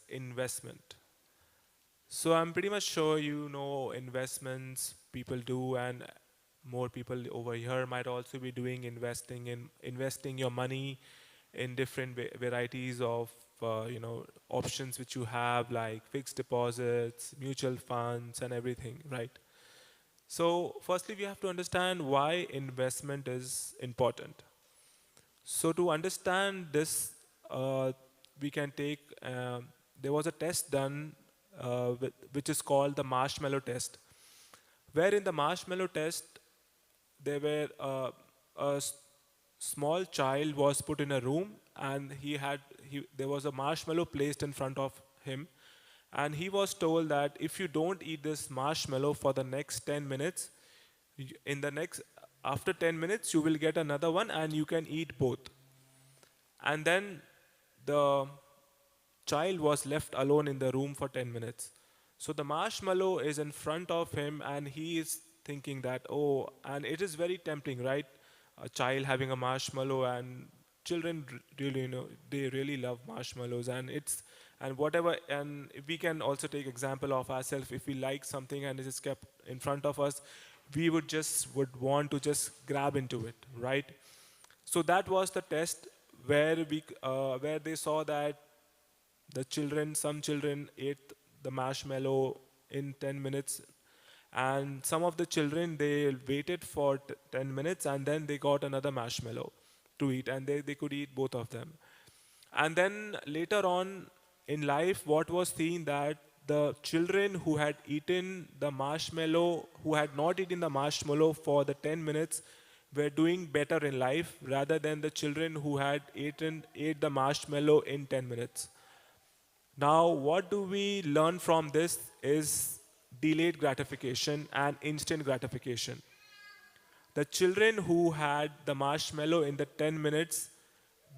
investment. So I'm pretty much sure you know investments people do, and more people over here might also be doing investing your money in different varieties of options which you have, like fixed deposits, mutual funds, and everything, right? So firstly, we have to understand why investment is important. So to understand this, we can take. There was a test done, which is called the marshmallow test, where in the marshmallow test, there were a small child was put in a room, and there was a marshmallow placed in front of him, and he was told that if you don't eat this marshmallow for the next 10 minutes, in the next after 10 minutes you will get another one and you can eat both. And then the child was left alone in the room for 10 minutes. So the marshmallow is in front of him, and he is thinking that, oh, and it is very tempting, right? A child having a marshmallow, and children really, they really love marshmallows, and whatever, and we can also take example of ourselves. If we like something and it is kept in front of us, we would want to just grab into it, right? So that was the test where they saw that some children ate the marshmallow in 10 minutes, and some of the children, they waited for 10 minutes and then they got another marshmallow to eat, and they could eat both of them. And then later on in life, what was seen that the children who had eaten the marshmallow, who had not eaten the marshmallow for the 10 minutes, were doing better in life rather than the children who had ate the marshmallow in 10 minutes. Now, what do we learn from this is delayed gratification and instant gratification. The children who had the marshmallow in the 10 minutes,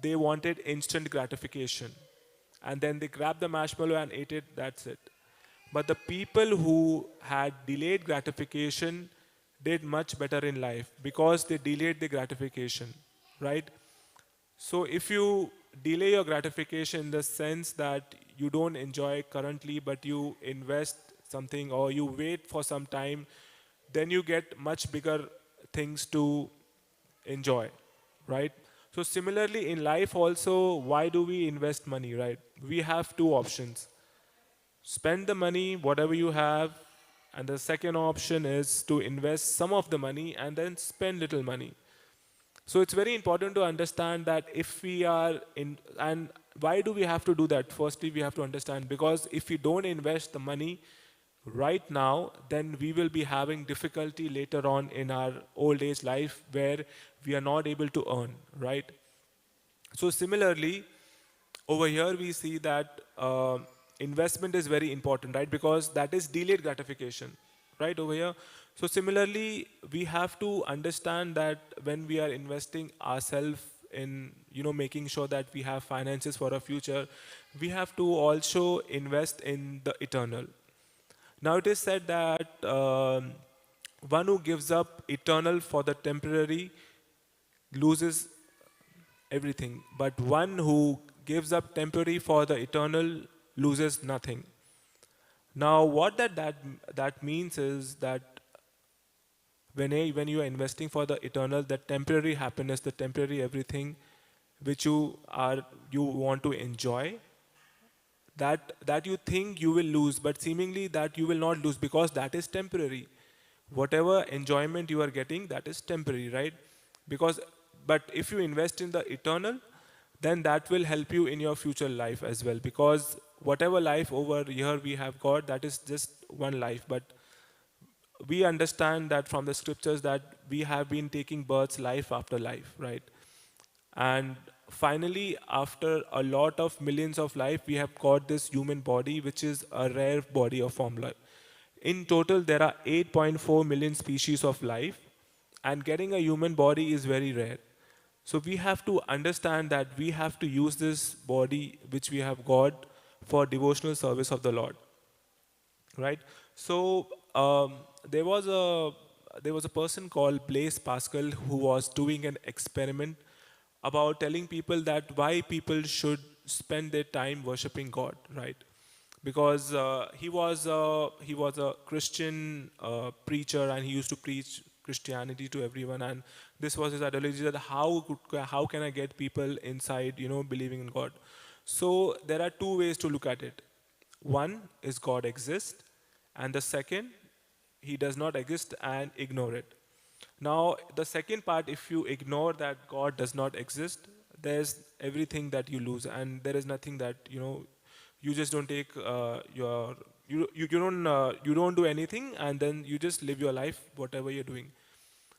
they wanted instant gratification. And then they grabbed the marshmallow and ate it, that's it. But the people who had delayed gratification did much better in life because they delayed the gratification, right? So if you delay your gratification in the sense that you don't enjoy currently, but you invest something or you wait for some time, then you get much bigger things to enjoy, right? So similarly in life also, why do we invest money, right? We have two options: spend the money, whatever you have, and the second option is to invest some of the money and then spend little money. So it's very important to understand that if we are in, and why do we have to do that? Firstly, we have to understand because if we don't invest the money right now, then we will be having difficulty later on in our old age life where we are not able to earn, right? So similarly, over here we see that investment is very important, right? Because that is delayed gratification, right? Over here. So similarly, we have to understand that when we are investing ourselves in, making sure that we have finances for our future, we have to also invest in the eternal. Now it is said that one who gives up eternal for the temporary loses everything, but one who gives up temporary for the eternal loses nothing. Now, what that means is that when you are investing for the eternal, the temporary happiness, the temporary everything, which you want to enjoy, that you think you will lose, but seemingly that you will not lose because that is temporary. Whatever enjoyment you are getting, that is temporary, right? Because, but if you invest in the eternal, then that will help you in your future life as well. Because whatever life over here we have got, that is just one life. But we understand that from the scriptures that we have been taking births life after life, right? And finally, after a lot of millions of life, we have got this human body, which is a rare body of formula. In total, there are 8.4 million species of life, and getting a human body is very rare. So we have to understand that we have to use this body which we have got for devotional service of the Lord, right? So there was a person called Blaise Pascal who was doing an experiment about telling people that why people should spend their time worshiping God, right? Because he was a Christian preacher, and he used to preach Christianity to everyone, and this was his ideology, that how can I get people inside, believing in God. So there are two ways to look at it. One is God exists, and the second, he does not exist, and ignore it. Now, the second part, if you ignore that God does not exist, there's everything that you lose, and there is nothing that you just don't take your you don't do anything, and then you just live your life whatever you're doing.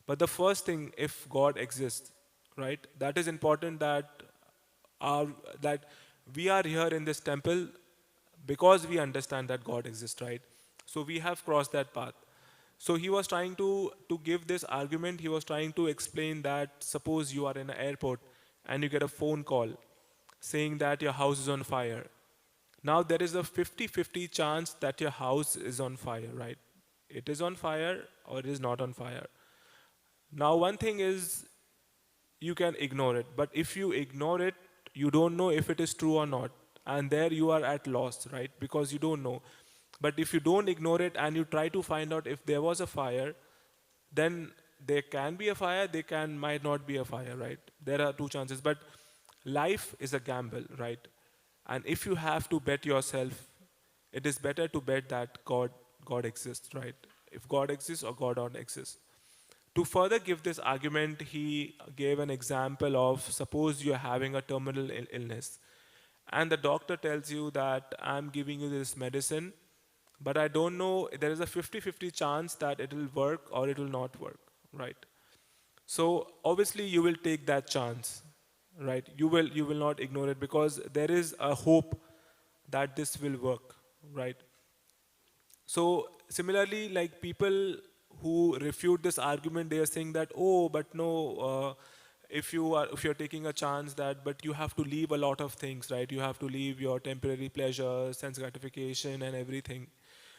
But the first thing, if God exists, right, that is important, our that we are here in this temple because we understand that God exists, right? So we have crossed that path. So he was trying to give this argument. He was trying to explain that suppose you are in an airport and you get a phone call saying that your house is on fire. Now there is a 50-50 chance that your house is on fire, right? It is on fire or it is not on fire. Now one thing is, you can ignore it, but if you ignore it, you don't know if it is true or not, and there you are at loss, right? Because you don't know. But if you don't ignore it and you try to find out if there was a fire, then there can be a fire, there can might not be a fire, right? There are two chances, but life is a gamble, right? And if you have to bet yourself, it is better to bet that God exists, right? If God exists or God don't exist. To further give this argument, he gave an example of, suppose you're having a terminal illness, and the doctor tells you that I'm giving you this medicine, but I don't know, there is a 50-50 chance that it will work or it will not work, right? So obviously you will take that chance, right? You will not ignore it, because there is a hope that this will work, right? So similarly, like people who refute this argument, they are saying that, oh, but no, if you're taking a chance that, but you have to leave a lot of things, right? You have to leave your temporary pleasure, sense gratification, and everything.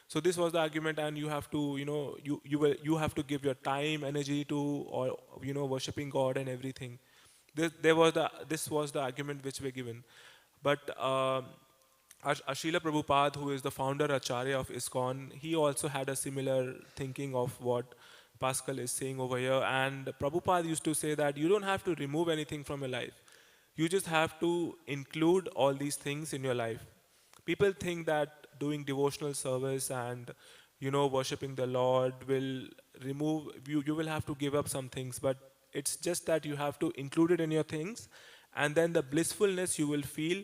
So this was the argument, and you have to, you have to give your time, energy to, or worshiping God and everything. This was the argument which were given, but Ashila Prabhupada, who is the founder Acharya of ISKCON, he also had a similar thinking of what Pascal is saying over here. And Prabhupada used to say that you don't have to remove anything from your life. You just have to include all these things in your life. People think that doing devotional service and worshiping the Lord will remove you. You will have to give up some things, but it's just that you have to include it in your things, and then the blissfulness you will feel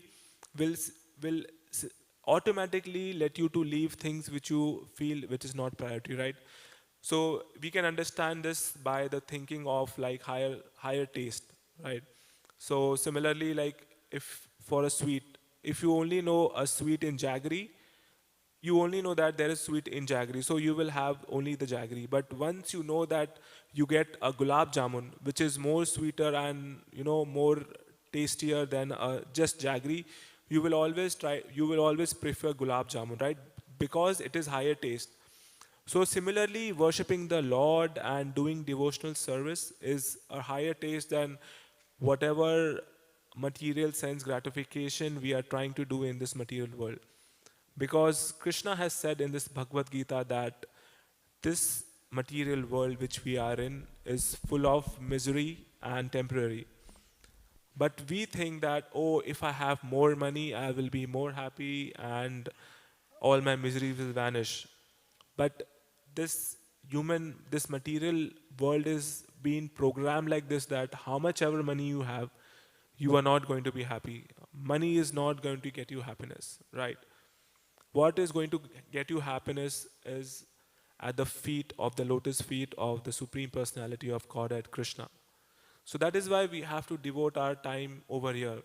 will s- will s- automatically let you to leave things which you feel which is not priority, right? So we can understand this by the thinking of like higher taste, right? So similarly, like if for a sweet, if you only know a sweet in jaggery, you only know that there is sweet in jaggery, so you will have only the jaggery. But once you know that you get a gulab jamun, which is more sweeter and more tastier than just jaggery, you will always prefer gulab jamun, right? Because it is higher taste. So similarly, worshiping the Lord and doing devotional service is a higher taste than whatever material sense gratification we are trying to do in this material world. Because Krishna has said in this Bhagavad Gita that this material world which we are in is full of misery and temporary. But we think that, oh, if I have more money, I will be more happy and all my misery will vanish. But this material world is being programmed like this, that how much ever money you have, you are not going to be happy. Money is not going to get you happiness, right? What is going to get you happiness is at the feet of the lotus feet of the Supreme Personality of Godhead, Krishna. So that is why we have to devote our time over here.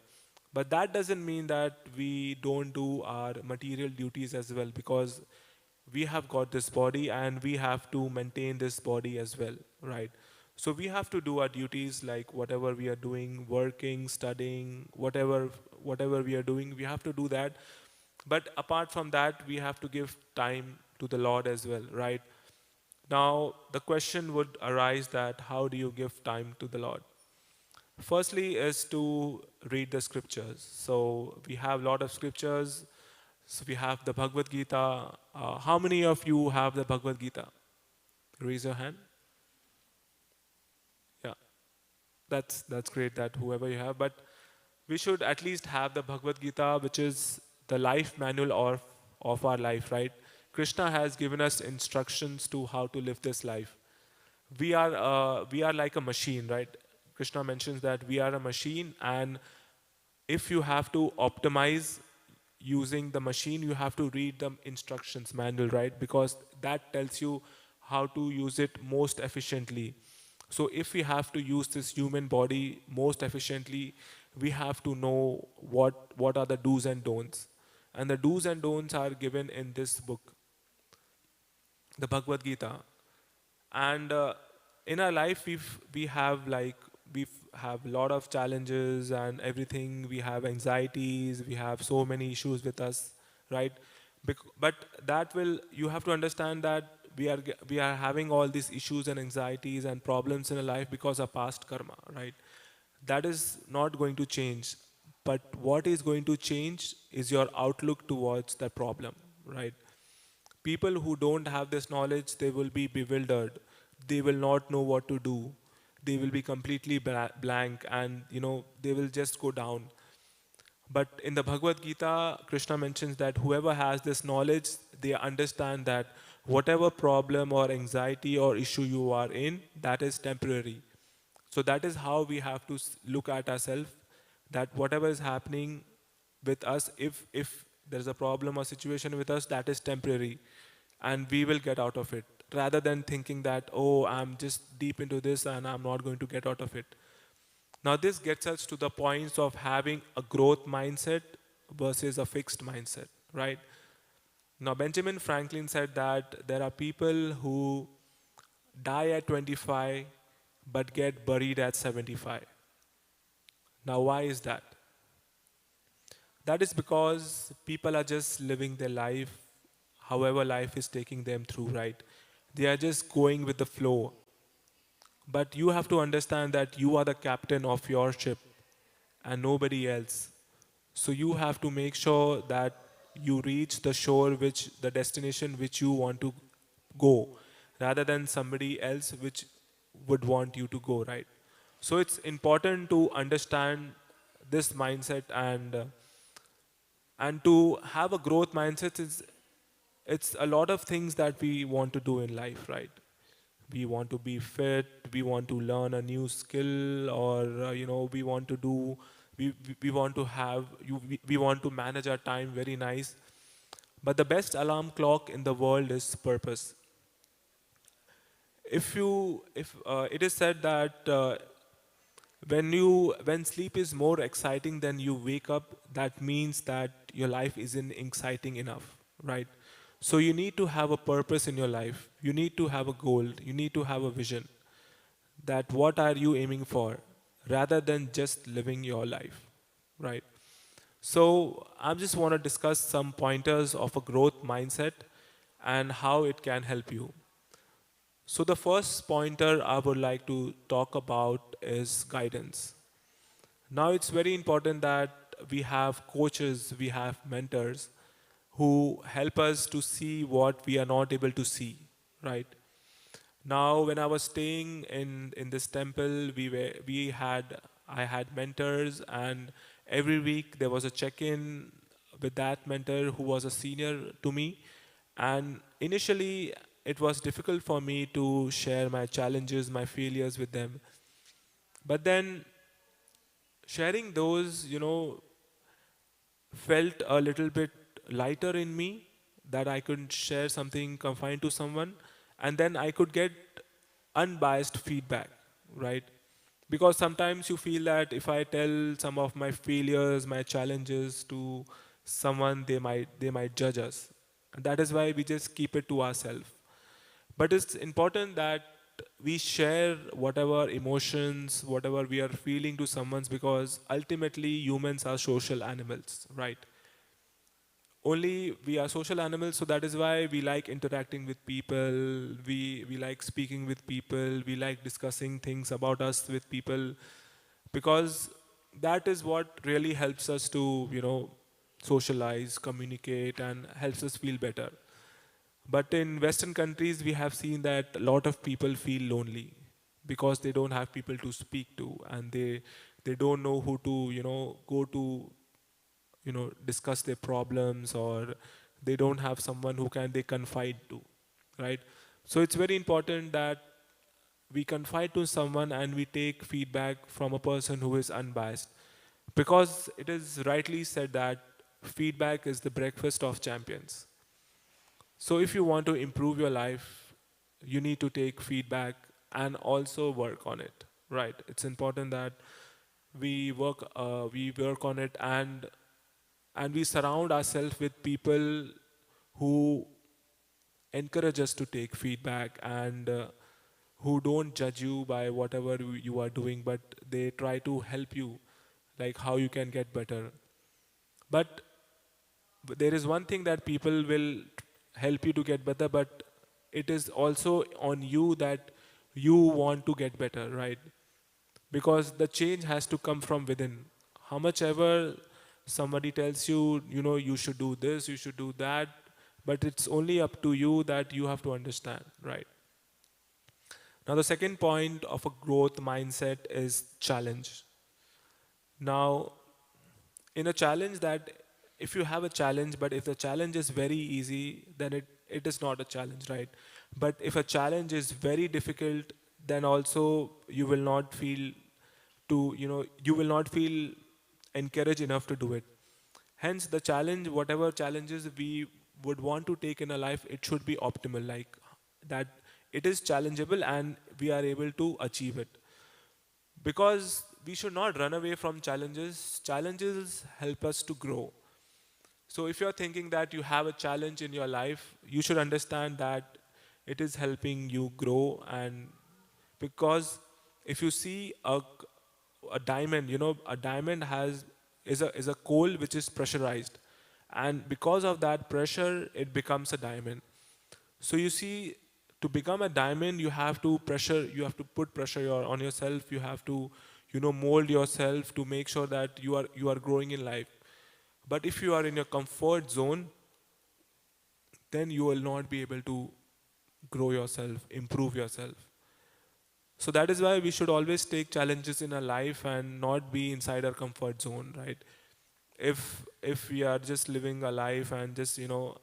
But that doesn't mean that we don't do our material duties as well, because we have got this body and we have to maintain this body as well, right? So we have to do our duties, like whatever we are doing, working, studying, whatever we are doing, we have to do that. But apart from that, we have to give time to the Lord as well, right? Now, the question would arise that how do you give time to the Lord? Firstly is to read the scriptures. So we have a lot of scriptures. So we have the Bhagavad Gita. How many of you have the Bhagavad Gita? Raise your hand. Yeah, that's great that whoever you have. But we should at least have the Bhagavad Gita, which is the life manual of our life, right? Krishna has given us instructions to how to live this life. We are like a machine, right? Krishna mentions that we are a machine, and if you have to optimize using the machine, you have to read the instructions manual, right? Because that tells you how to use it most efficiently. So if we have to use this human body most efficiently, we have to know what are the do's and don'ts. And the do's and don'ts are given in this book, the Bhagavad Gita. And in our life, we have a lot of challenges and everything. We have anxieties, we have so many issues with us, right? But that will you have to understand that we are having all these issues and anxieties and problems in our life because of past karma, right? That is not going to change. But what is going to change is your outlook towards that problem, right? People who don't have this knowledge, they will be bewildered. They will not know what to do. They will be completely blank, and they will just go down. But in the Bhagavad Gita, Krishna mentions that whoever has this knowledge, they understand that whatever problem or anxiety or issue you are in, that is temporary. So that is how we have to look at ourselves, that whatever is happening with us, if there's a problem or situation with us, that is temporary, and we will get out of it. Rather than thinking that, oh, I'm just deep into this and I'm not going to get out of it. Now, this gets us to the points of having a growth mindset versus a fixed mindset, right? Now, Benjamin Franklin said that there are people who die at 25 but get buried at 75. Now, why is that? That is because people are just living their life however life is taking them through, right? They are just going with the flow. But you have to understand that you are the captain of your ship and nobody else. So you have to make sure that you reach the shore, which the destination which you want to go, rather than somebody else which would want you to go, right? So it's important to understand this mindset, and to have a growth mindset is it's a lot of things that we want to do in life, right? We want to be fit, we want to learn a new skill, or we want to do we want to have we want to manage our time very nice. But the best alarm clock in the world is purpose. If it is said that when sleep is more exciting than you wake up, that means that your life isn't exciting enough, right? So you need to have a purpose in your life, you need to have a goal, you need to have a vision, that what are you aiming for, rather than just living your life, right? So I just want to discuss some pointers of a growth mindset and how it can help you. So the first pointer I would like to talk about is guidance. Now it's very important that we have coaches, we have mentors who help us to see what we are not able to see, right? Now, when I was staying in this temple, we had I had mentors, and every week there was a check-in with that mentor who was a senior to me. And initially, it was difficult for me to share my challenges, my failures with them. But then sharing those, felt a little bit lighter in me, that I could share something confined to someone, and then I could get unbiased feedback, right? Because sometimes you feel that if I tell some of my failures, my challenges to someone, they might judge us. And that is why we just keep it to ourselves. But it's important that we share whatever emotions, whatever we are feeling to someone's, because ultimately humans are social animals, right? Only we are social animals, so that is why we like interacting with people, we like speaking with people, we like discussing things about us with people. because that is what really helps us to, socialize, communicate, and helps us feel better. But in Western countries, we have seen that a lot of people feel lonely because they don't have people to speak to, and they don't know who to, go to, discuss their problems, or they don't have someone who can they confide to, right? So it's very important that we confide to someone and we take feedback from a person who is unbiased, because it is rightly said that feedback is the breakfast of champions. So if you want to improve your life, you need to take feedback and also work on it, right? It's important that we work on it, and we surround ourselves with people who encourage us to take feedback, and who don't judge you by whatever you are doing, but they try to help you, like how you can get better. But there is one thing that people will help you to get better, but it is also on you that you want to get better, right? Because the change has to come from within. How much ever somebody tells you, you should do this, you should do that, but it's only up to you that you have to understand, right? Now, the second point of a growth mindset is challenge. Now, in a challenge, that if you have a challenge, but if the challenge is very easy, then it is not a challenge, right? But if a challenge is very difficult, then also you will not feel you will not feel encouraged enough to do it. Hence, the challenge, whatever challenges we would want to take in a life, it should be optimal, like that it is challengeable and we are able to achieve it. Because we should not run away from challenges. Challenges help us to grow. So if you're thinking that you have a challenge in your life, you should understand that it is helping you grow. And because if you see a diamond, a diamond is a coal which is pressurized, and because of that pressure, it becomes a diamond. So you see, to become a diamond, you have to put pressure on yourself. You have to, mold yourself to make sure that you are growing in life. But if you are in your comfort zone, then you will not be able to grow yourself, improve yourself. So that is why we should always take challenges in our life and not be inside our comfort zone, right? If we are just living a life and just even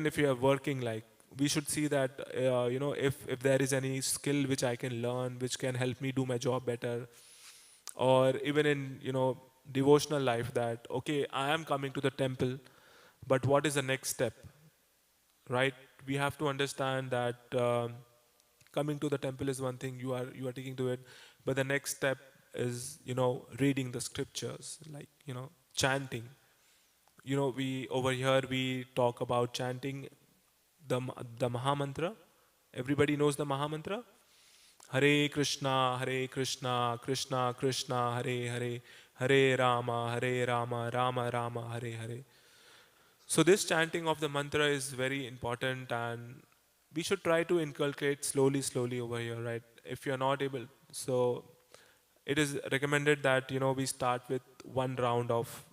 if we are working, like we should see that if there is any skill which I can learn which can help me do my job better, or even in devotional life, that okay, I am coming to the temple, but what is the next step, right? We have to understand that coming to the temple is one thing, you are taking to it, but the next step is reading the scriptures, like chanting. We over here we talk about chanting the Maha Mantra. Everybody knows the Maha Mantra. Hare Krishna, Krishna Krishna, Hare Hare, Hare Rama, Rama Rama, Hare Hare. So this chanting of the mantra is very important, and we should try to inculcate slowly, slowly over here, right? If you're not able, so it is recommended that we start with one round of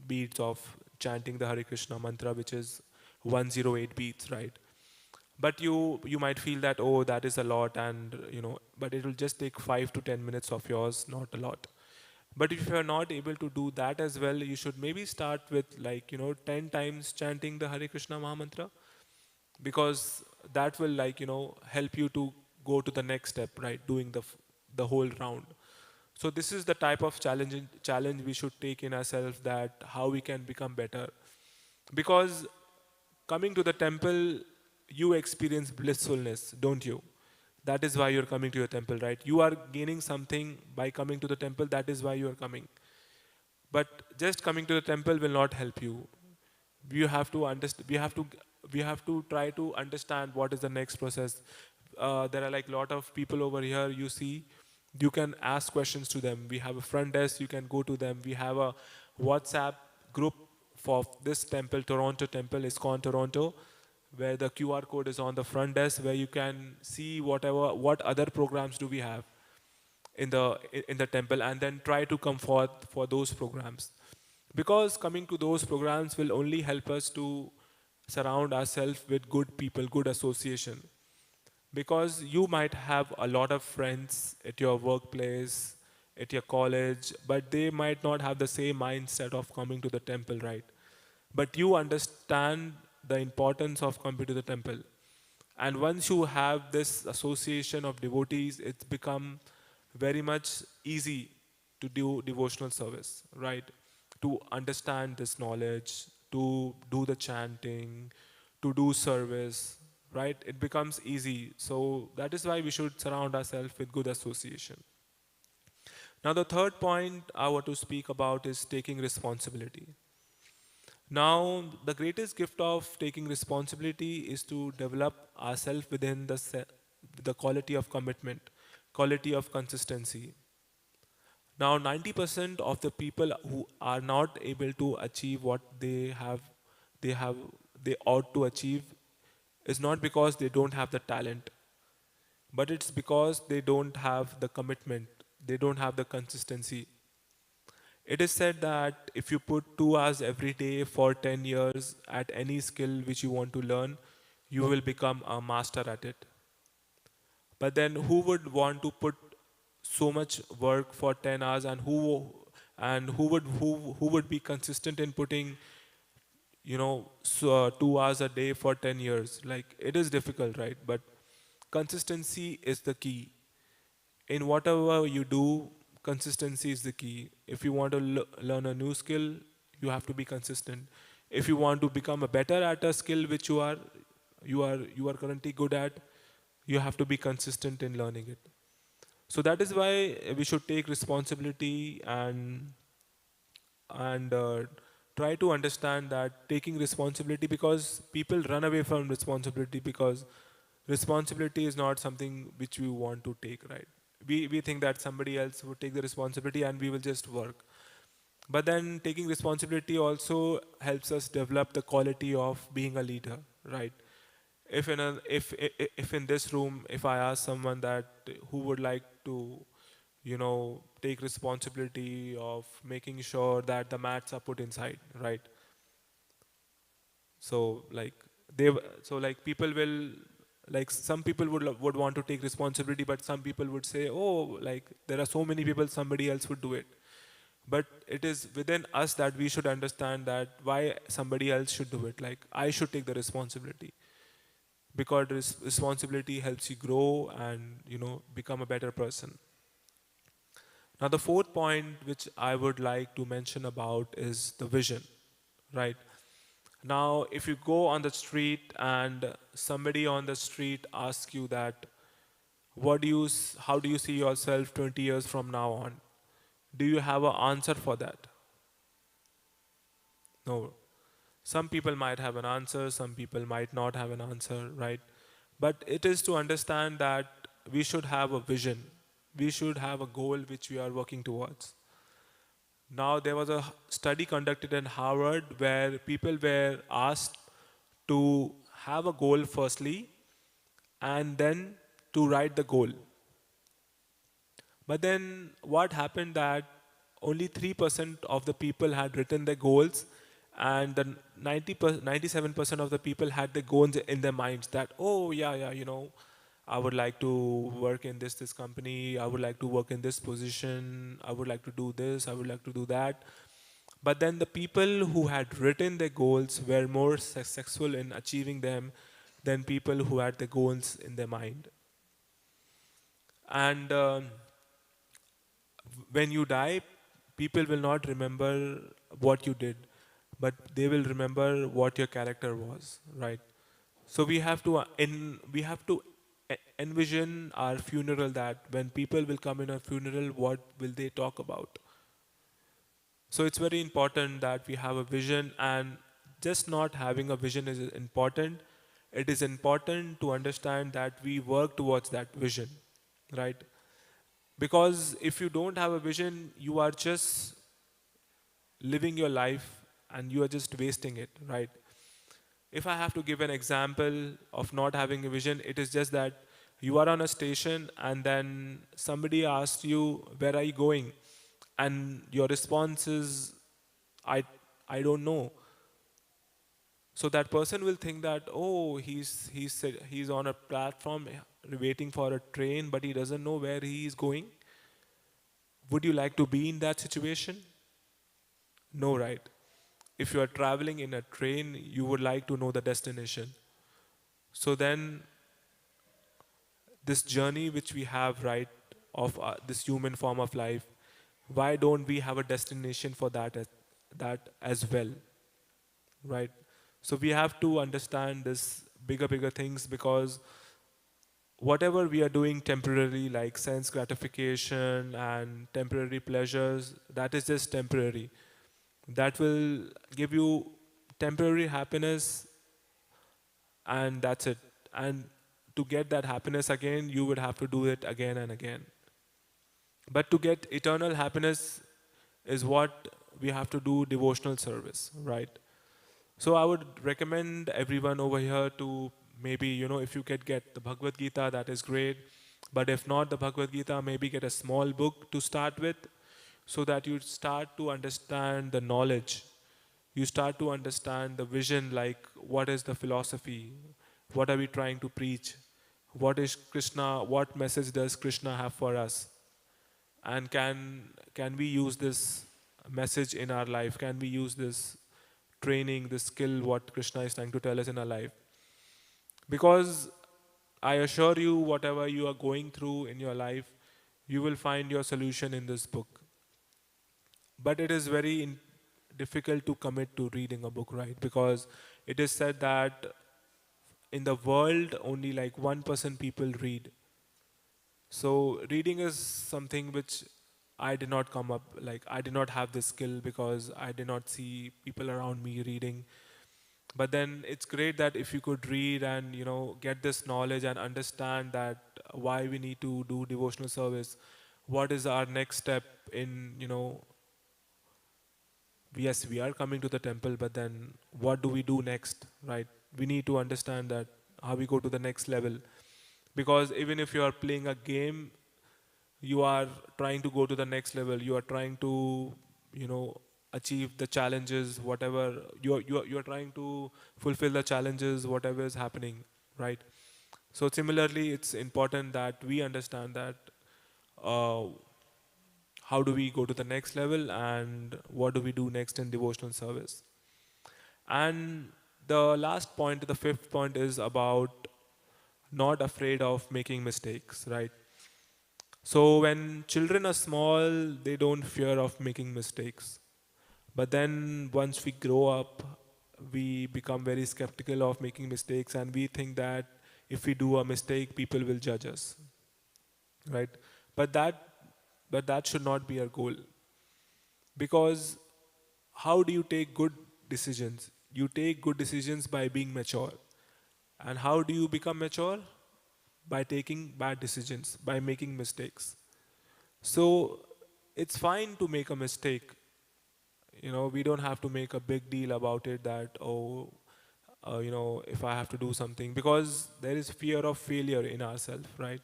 beats of chanting the Hare Krishna mantra, which is 108 beats, right? But you might feel that, oh, that is a lot, and but it will just take 5 to 10 minutes of yours, not a lot. But if you are not able to do that as well, you should maybe start with, like 10 times chanting the Hare Krishna Maha Mantra, because that will, like help you to go to the next step, right? Doing the whole round. So this is the type of challenge we should take in ourselves, that how we can become better. Because coming to the temple, you experience blissfulness, don't you? That is why you're coming to your temple, right? You are gaining something by coming to the temple. That is why you are coming. But just coming to the temple will not help you. You have to understand. We have to try to understand what is the next process. There are like a lot of people over here. You see, you can ask questions to them. We have a front desk. You can go to them. We have a WhatsApp group for this temple, Toronto Temple, ISKCON Toronto, where the QR code is on the front desk, where you can see what other programs do we have. in the temple, and then try to come forth for those programs, because coming to those programs will only help us to surround ourselves with good people, good association. Because you might have a lot of friends at your workplace, at your college, but they might not have the same mindset of coming to the temple, right? But you understand the importance of coming to the temple. And once you have this association of devotees, it's become very much easy to do devotional service, right? To understand this knowledge, to do the chanting, to do service, right? It becomes easy. So that is why we should surround ourselves with good association. Now, the third point I want to speak about is taking responsibility. Now, the greatest gift of taking responsibility is to develop ourselves within the quality of commitment, quality of consistency. Now, 90% of the people who are not able to achieve what they have, they ought to achieve, is not because they don't have the talent, but it's because they don't have the commitment, they don't have the consistency. It is said that if you put 2 hours every day for 10 years at any skill which you want to learn, you will become a master at it. But then who would want to put so much work for 10 hours, and who would be consistent in putting 2 hours a day for 10 years? Like, it is difficult, right? But consistency is the key. In whatever you do, consistency is the key. If you want to learn a new skill, you have to be consistent. If you want to become a better at a skill which you are currently good at, you have to be consistent in learning it. So that is why we should take responsibility, and try to understand that taking responsibility, because people run away from responsibility because responsibility is not something which we want to take, right? We think that somebody else would take the responsibility and we will just work. But then taking responsibility also helps us develop the quality of being a leader, right? If in this room, if I ask someone that who would like to take responsibility of making sure that the mats are put inside, right? So like people will, like, some people would want to take responsibility, but some people would say, oh, like, there are so many people, somebody else would do it. But it is within us that we should understand that why somebody else should do it. Like, I should take the responsibility, because responsibility helps you grow and become a better person. Now, the fourth point which I would like to mention about is the vision, right? Now, if you go on the street and somebody on the street asks you that, how do you see yourself 20 years from now on? Do you have an answer for that? No. Some people might have an answer, some people might not have an answer, right? But it is to understand that we should have a vision. We should have a goal which we are working towards. Now, there was a study conducted in Harvard where people were asked to have a goal firstly and then to write the goal. But then what happened that only 3% of the people had written their goals, and the 97% of the people had the goals in their minds that, oh, yeah, yeah, I would like to work in this company, I would like to work in this position, I would like to do this, I would like to do that. But then the people who had written their goals were more successful in achieving them than people who had the goals in their mind. And when you die, people will not remember what you did, but they will remember what your character was, right? So we have to envision our funeral, that when people will come in our funeral, what will they talk about? So it's very important that we have a vision, and just not having a vision is important. It is important to understand that we work towards that vision, right? Because if you don't have a vision, you are just living your life and you are just wasting it, right? If I have to give an example of not having a vision, it is just that You are on a station and then somebody asks you, where are you going? And your response is, I, I don't know. So that person will think that, oh, he's on a platform waiting for a train, but he doesn't know where he is going. Would you like to be in that situation? No, right? If you are traveling in a train, you would like to know the destination. So then, this journey which we have, right, of this human form of life, why don't we have a destination for that as well, right? So we have to understand this bigger things, because whatever we are doing temporarily, like sense gratification and temporary pleasures, that is just temporary. That will give you temporary happiness, and that's it. And to get that happiness again, you would have to do it again and again. But to get eternal happiness is what we have to do devotional service, right? So I would recommend everyone over here to, maybe, if you could get the Bhagavad Gita, that is great. But if not the Bhagavad Gita, maybe get a small book to start with, so that you start to understand the knowledge. You start to understand the vision, like what is the philosophy? What are we trying to preach? What is Krishna? What message does Krishna have for us? And can we use this message in our life? Can we use this training, this skill, what Krishna is trying to tell us in our life? Because I assure you, whatever you are going through in your life, you will find your solution in this book. But it is very difficult to commit to reading a book, right? Because it is said that in the world only like 1% people read. So reading is something which I did not come up, like I did not have this skill, because I did not see people around me reading. But then it's great that if you could read and get this knowledge and understand that why we need to do devotional service, what is our next step in, yes, we are coming to the temple, but then what do we do next, right? We need to understand that how we go to the next level. Because even if you are playing a game, you are trying to go to the next level. You are trying to, achieve the challenges, whatever you're trying to fulfill the challenges, whatever is happening, right? So similarly, it's important that we understand that uh, how do we go to the next level and what do we do next in devotional service. And the last point, the fifth point, is about not afraid of making mistakes, right? So when children are small, they don't fear of making mistakes. But then once we grow up, we become very skeptical of making mistakes, and we think that if we do a mistake, people will judge us, right? But that should not be our goal. Because how do you take good decisions? You take good decisions by being mature. And how do you become mature? By taking bad decisions, by making mistakes. So it's fine to make a mistake. We don't have to make a big deal about it, that, oh, if I have to do something, because there is fear of failure in ourselves, right?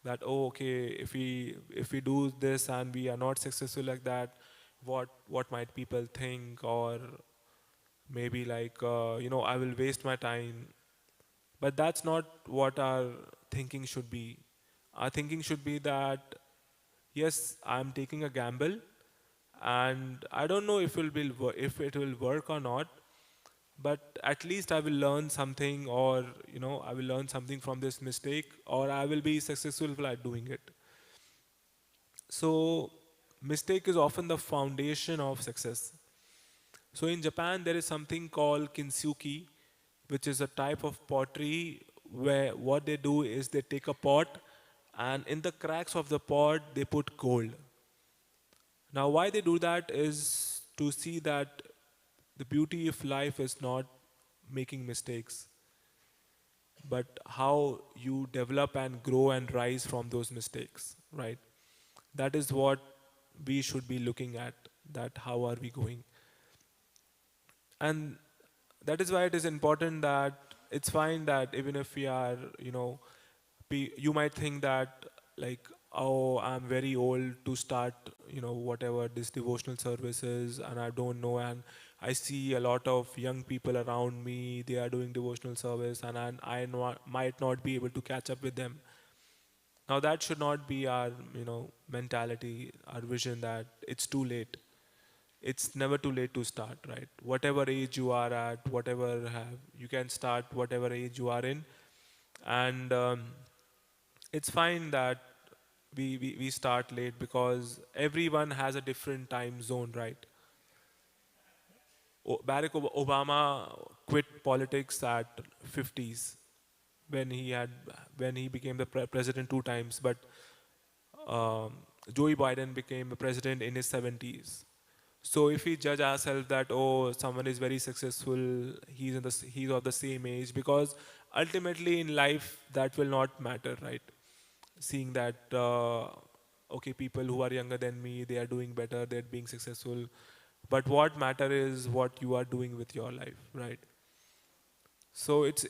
That, oh, okay, if we do this and we are not successful like that, what might people think? Or maybe like, I will waste my time. But that's not what our thinking should be. Our thinking should be that, yes, I'm taking a gamble, and I don't know if it will work or not, but at least I will learn something, or I will learn something from this mistake, or I will be successful at doing it. So mistake is often the foundation of success. So in Japan, there is something called kintsugi, which is a type of pottery where what they do is they take a pot, and in the cracks of the pot they put gold. Now, why they do that is to see that the beauty of life is not making mistakes, but how you develop and grow and rise from those mistakes, right? That is what we should be looking at, that how are we going. And that is why it is important that it's fine that even if we are, you might think that, like, oh, I'm very old to start, whatever this devotional service is, and I don't know. And I see a lot of young people around me, they are doing devotional service, and might not be able to catch up with them. Now that should not be our, mentality, our vision, that it's too late. It's never too late to start, right? Whatever age you are at, you can start whatever age you are in. And it's fine that we start late, because everyone has a different time zone, right? Obama quit politics at 50s, when he had when he became the president two times, but um, Joe Biden became a president in his 70s. So if we judge ourselves that, oh, someone is very successful, he's of the same age, because ultimately in life that will not matter, right? Seeing that, okay, people who are younger than me, they are doing better, they're being successful, but what matter is what you are doing with your life, right? So it's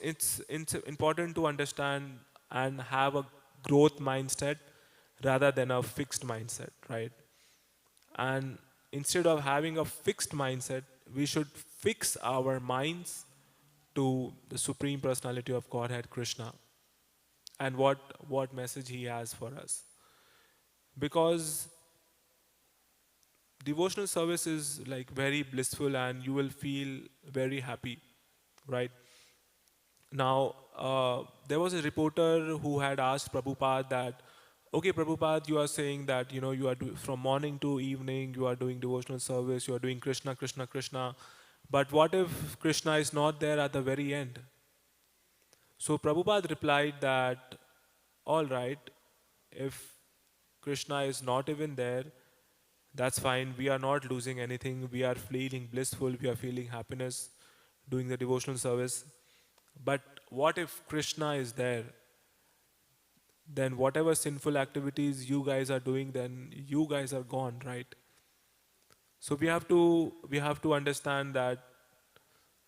important to understand and have a growth mindset rather than a fixed mindset, right? And instead of having a fixed mindset, we should fix our minds to the Supreme Personality of Godhead, Krishna, and what message he has for us. Because devotional service is like very blissful, and you will feel very happy, right? Now, there was a reporter who had asked Prabhupada that, okay, Prabhupada, you are saying that, from morning to evening, you are doing devotional service, you are doing Krishna, Krishna, Krishna. But what if Krishna is not there at the very end? So Prabhupada replied that, all right, if Krishna is not even there, that's fine. We are not losing anything. We are feeling blissful. We are feeling happiness doing the devotional service. But what if Krishna is there? Then whatever sinful activities you guys are doing, then you guys are gone, right? So we have to understand that,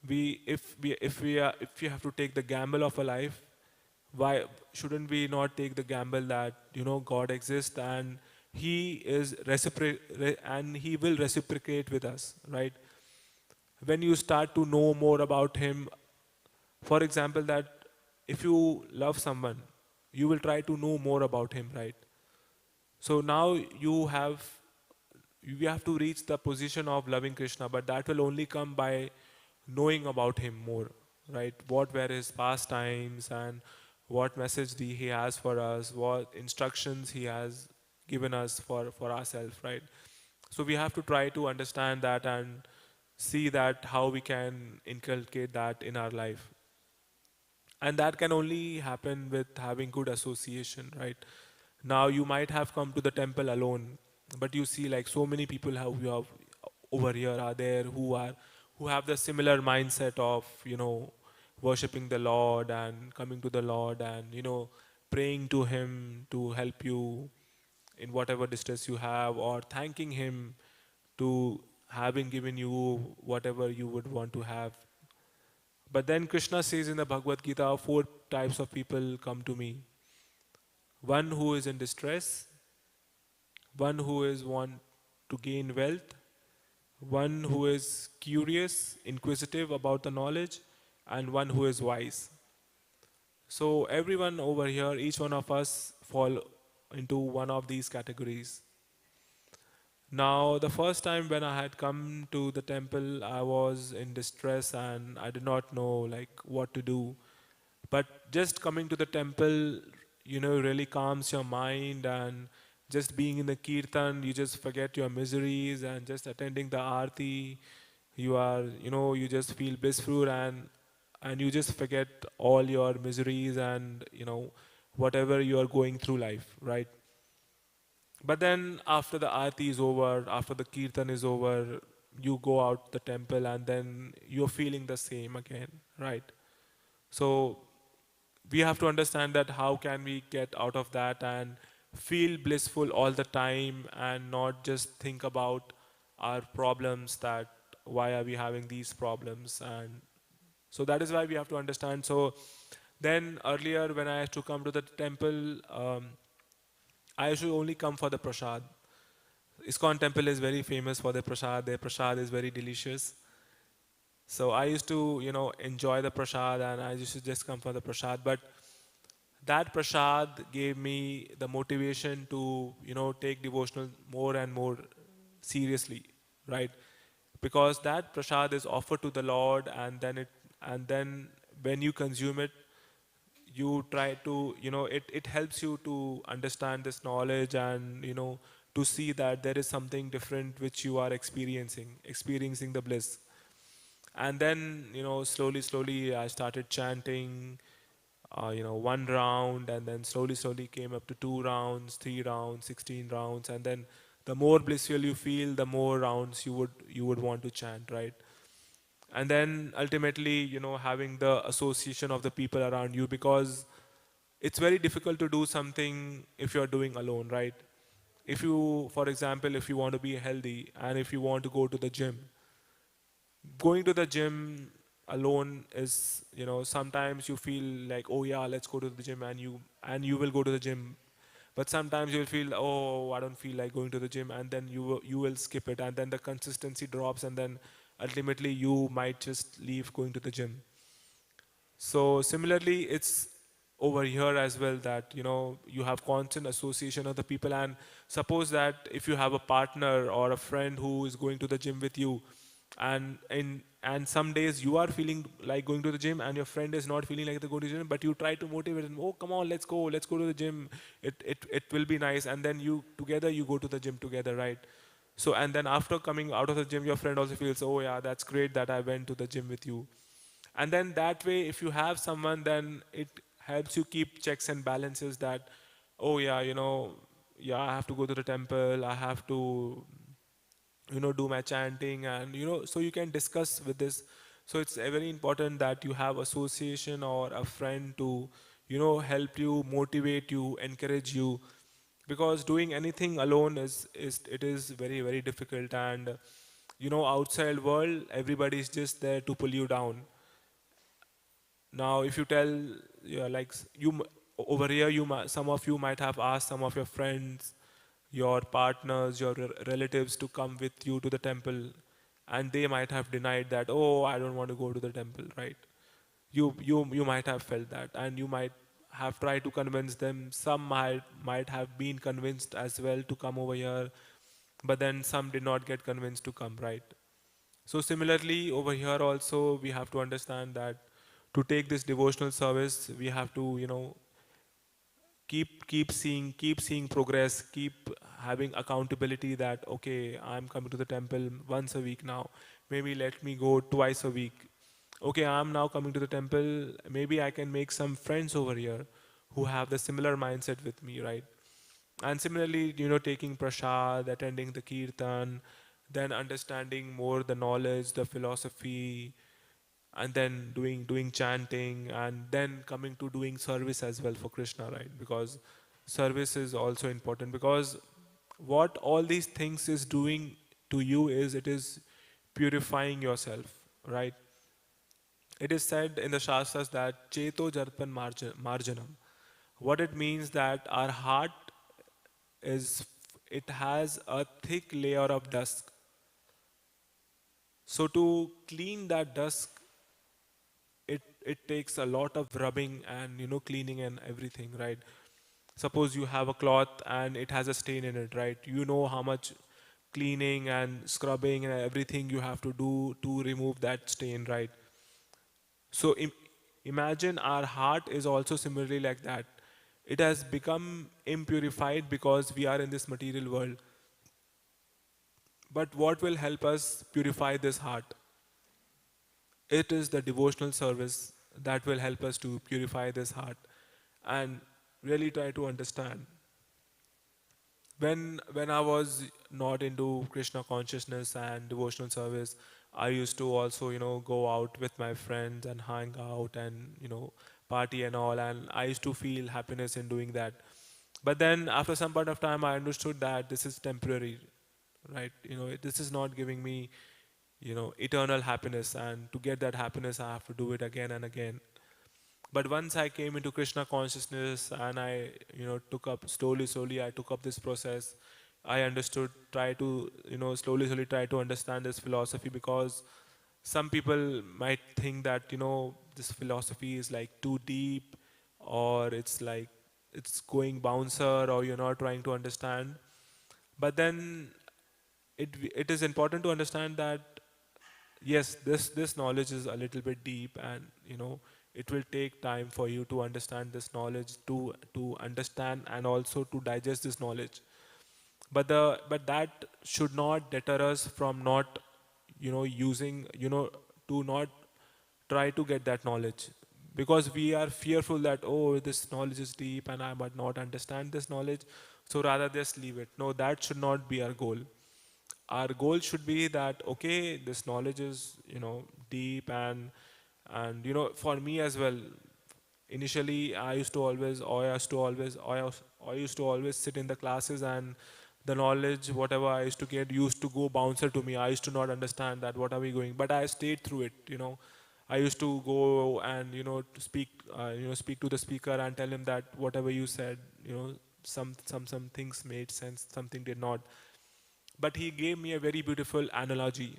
if we have to take the gamble of a life, why shouldn't we not take the gamble that, God exists, and he will reciprocate with us, right? When you start to know more about him, for example, that if you love someone, you will try to know more about him, right? So now you have to reach the position of loving Krishna, but that will only come by knowing about him more, right? What were his pastimes, and what message he has for us, what instructions he has given us for ourselves, right? So we have to try to understand that and see that how we can inculcate that in our life. And that can only happen with having good association, right? Now you might have come to the temple alone, but you see, like, so many people how you have over here are there who have the similar mindset of, worshiping the Lord and coming to the Lord, and, praying to him to help you in whatever distress you have, or thanking him to having given you whatever you would want to have. But then Krishna says in the Bhagavad Gita, four types of people come to me. One who is in distress, one who is want to gain wealth, one who is curious, inquisitive about the knowledge, and one who is wise. So everyone over here, each one of us fall into one of these categories. Now, the first time when I had come to the temple, I was in distress and I did not know like what to do. But just coming to the temple, really calms your mind, and just being in the kirtan, you just forget your miseries, and just attending the aarti, you just feel blissful, and you just forget all your miseries, and whatever you are going through life, right? But then after the aarti is over, after the kirtan is over, you go out the temple, and then you're feeling the same again, right? So we have to understand that how can we get out of that and feel blissful all the time, and not just think about our problems, that why are we having these problems. And so that is why we have to understand. So Then earlier when I used to come to the temple, I used to only come for the prasad. ISKCON temple is very famous for their prasad. Their prasad is very delicious. So I used to, enjoy the prasad, and I used to just come for the prasad. But that prasad gave me the motivation to, take devotional more and more seriously, right? Because that prasad is offered to the Lord, and then when you consume it, you try to, it helps you to understand this knowledge, and to see that there is something different which you are experiencing the bliss. And then, slowly I started chanting, one round, and then slowly came up to 2 rounds, 3 rounds, 16 rounds, and then the more blissful you feel, the more rounds you would want to chant, right? And then ultimately, having the association of the people around you, because it's very difficult to do something if you're doing alone, right? If you, for example, if you want to be healthy and if you want to go to the gym, going to the gym alone is, sometimes you feel like, oh yeah, let's go to the gym, and you will go to the gym. But sometimes you'll feel, oh, I don't feel like going to the gym, and then you will skip it, and then the consistency drops, and then ultimately you might just leave going to the gym. So similarly, it's over here as well, that you have constant association of the people. And suppose that if you have a partner or a friend who is going to the gym with you, and some days you are feeling like going to the gym, and your friend is not feeling like they go to the gym, but you try to motivate them, oh come on, let's go to the gym, it will be nice, and then you go to the gym together, right? So, and then after coming out of the gym, your friend also feels, oh yeah, that's great that I went to the gym with you. And then that way, if you have someone, then it helps you keep checks and balances, that, oh yeah, yeah, I have to go to the temple, I have to, do my chanting, and so you can discuss with this. So it's very important that you have association or a friend to, help you, motivate you, encourage you, because doing anything alone is it is very, very difficult. And outside world, everybody is just there to pull you down. Now, if you tell, yeah, like over here, some of you might have asked some of your friends, your partners, your relatives to come with you to the temple, and they might have denied that. Oh, I don't want to go to the temple, right? You might have felt that, and you might have tried to convince them. Some might have been convinced as well to come over here, but then some did not get convinced to come, right? So similarly, over here also, we have to understand that to take this devotional service, we have to, keep seeing progress, keep having accountability, that okay, I'm coming to the temple once a week now. Maybe let me go twice a week. Okay, I'm now coming to the temple. Maybe I can make some friends over here who have the similar mindset with me, right? And similarly, taking prasad, attending the kirtan, then understanding more the knowledge, the philosophy, and then doing chanting, and then coming to doing service as well for Krishna, right? Because service is also important, because what all these things is doing to you is it is purifying yourself, right? It is said in the Shastras that Cheto Jarpan Marjanam. What it means, that our heart is, it has a thick layer of dust. So to clean that dust, it takes a lot of rubbing and cleaning and everything, right? Suppose you have a cloth and it has a stain in it, right? You know how much cleaning and scrubbing and everything you have to do to remove that stain, right? So imagine our heart is also similarly like that. It has become impurified because we are in this material world. But what will help us purify this heart? It is the devotional service that will help us to purify this heart, and really try to understand. When I was not into Krishna consciousness and devotional service, I used to also, go out with my friends and hang out and, party and all, and I used to feel happiness in doing that. But then after some point of time, I understood that this is temporary, right? This is not giving me, eternal happiness, and to get that happiness, I have to do it again and again. But once I came into Krishna consciousness and I, took up slowly, I took up this process. I understood, try to, slowly try to understand this philosophy, because some people might think that, this philosophy is like too deep, or it's like it's going bouncer, or you're not trying to understand. But then it is important to understand that yes, this knowledge is a little bit deep, and it will take time for you to understand this knowledge, to understand and also to digest this knowledge. But that should not deter us from not using, to not try to get that knowledge, because we are fearful that, oh, this knowledge is deep and I might not understand this knowledge, so rather just leave it. No, that should not be our goal. Our goal should be that, okay, this knowledge is deep, and for me as well, initially I used to always sit in the classes, and the knowledge whatever I used to get used to go bouncer to me. I used to not understand that what are we going, but I stayed through it. I used to go and to speak to the speaker and tell him that whatever you said, some things made sense, something did not. But he gave me a very beautiful analogy,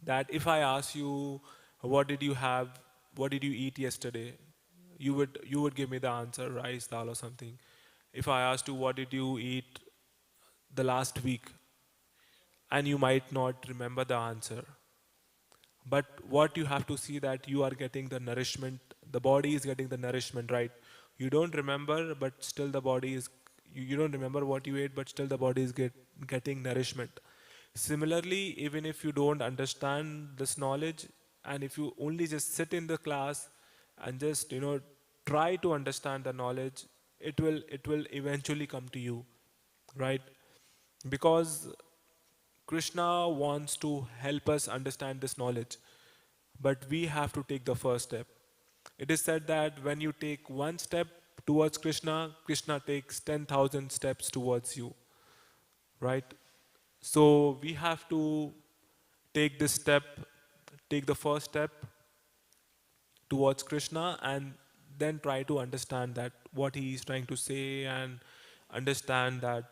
that if I ask you, what did you have, what did you eat yesterday, you would give me the answer, rice, dal, or something. If I asked you, what did you eat the last week, and you might not remember the answer. But what you have to see, that you are getting the nourishment, the body is getting the nourishment, right? You don't remember, but still the body is, you don't remember what you ate, but still the body is getting nourishment. Similarly, even if you don't understand this knowledge, and if you only just sit in the class and just try to understand the knowledge, it will eventually come to you, right? Because Krishna wants to help us understand this knowledge, but we have to take the first step. It is said that when you take one step towards Krishna, Krishna takes 10,000 steps towards you, right? So we have to take this step, take the first step towards Krishna, and then try to understand that what he is trying to say, and understand that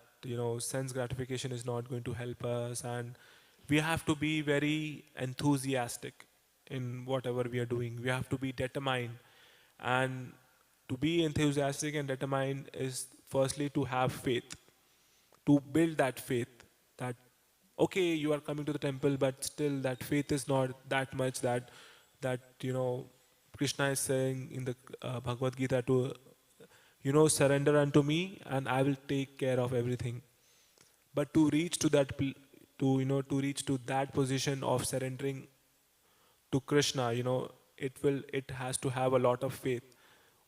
sense gratification is not going to help us, and we have to be very enthusiastic in whatever we are doing. We have to be determined, and to be enthusiastic and determined is firstly to have faith, to build that faith, that okay, you are coming to the temple, but still that faith is not that much, that Krishna is saying in the Bhagavad Gita to surrender unto me and I will take care of everything. But to reach to to reach to that position of surrendering to Krishna, it has to have a lot of faith.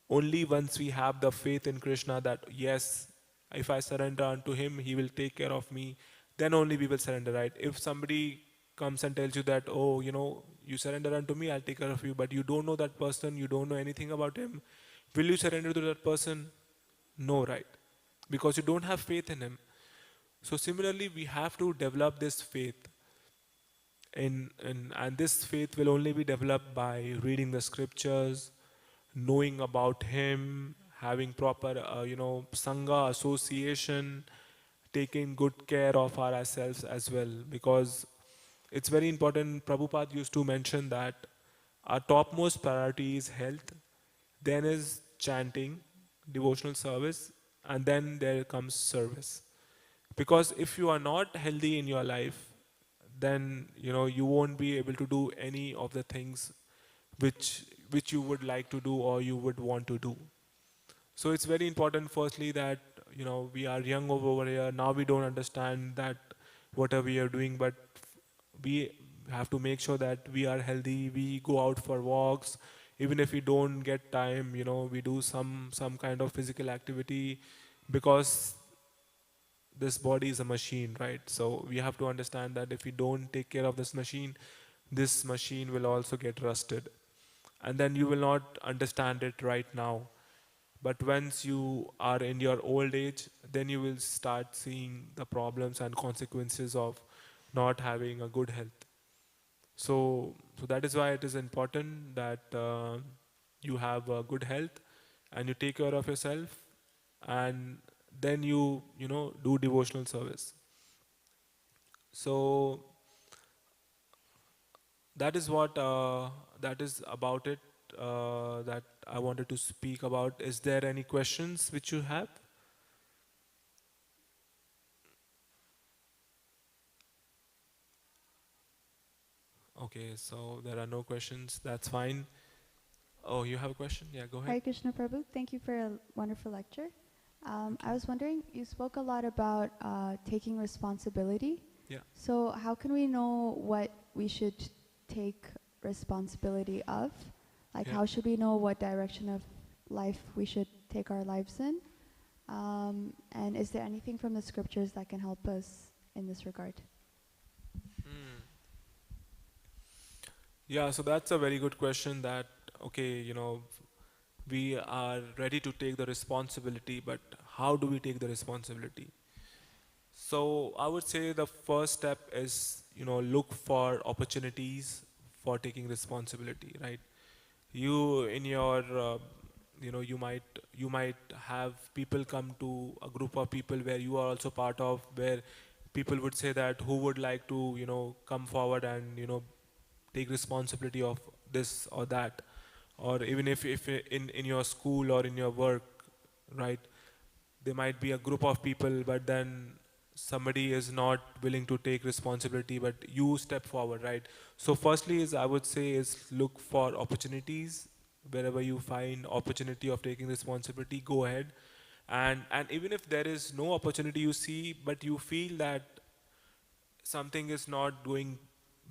Only once we have the faith in Krishna that yes, if I surrender unto him, he will take care of me, then only we will surrender, right? If somebody comes and tells you that, oh, you surrender unto me, I'll take care of you, but you don't know that person, you don't know anything about him, will you surrender to that person? No, right? Because you don't have faith in him. So similarly, we have to develop this faith and this faith will only be developed by reading the scriptures, knowing about him, having proper sangha association, taking good care of ourselves as well, because it's very important. Prabhupada used to mention that our topmost priority is health, then is chanting, devotional service, and then there comes service. Because if you are not healthy in your life, then you won't be able to do any of the things which you would like to do or you would want to do. So it's very important firstly that we are young over here now, we don't understand that what are we are doing, but we have to make sure that we are healthy, we go out for walks, even if we don't get time, we do some kind of physical activity, because this body is a machine, right? So we have to understand that if we don't take care of this machine will also get rusted. And then you will not understand it right now. But once you are in your old age, then you will start seeing the problems and consequences of not having a good health. So that is why it is important that you have good health, and you take care of yourself, and then you know do devotional service. So that is what that is about it, that I wanted to speak about. Is there any questions which you have? Okay, so there are no questions. That's fine. Oh, you have a question? Yeah, go ahead. Hare Krishna Prabhu, thank you for a wonderful lecture. Thank I you. was wondering, you spoke a lot about taking responsibility. Yeah. So how can we know what we should take responsibility of? Like, Yeah. how should we know what direction of life we should take our lives in? And is there anything from the scriptures that can help us in this regard? Hmm. Yeah, so that's a very good question that, okay, you know, we are ready to take the responsibility, but how do we take the responsibility? So I would say the first step is, you know, look for opportunities for taking responsibility, right? You in your, you know, you might have people come to a group of people where you are also part of, where people would say that who would like to, you know, come forward and, you know, take responsibility of this or that, or even if in your school or in your work, right, there might be a group of people, but then somebody is not willing to take responsibility, but you step forward, right? So firstly is, I would say, is look for opportunities. Wherever you find opportunity of taking responsibility, go ahead. And even if there is no opportunity you see, but you feel that something is not doing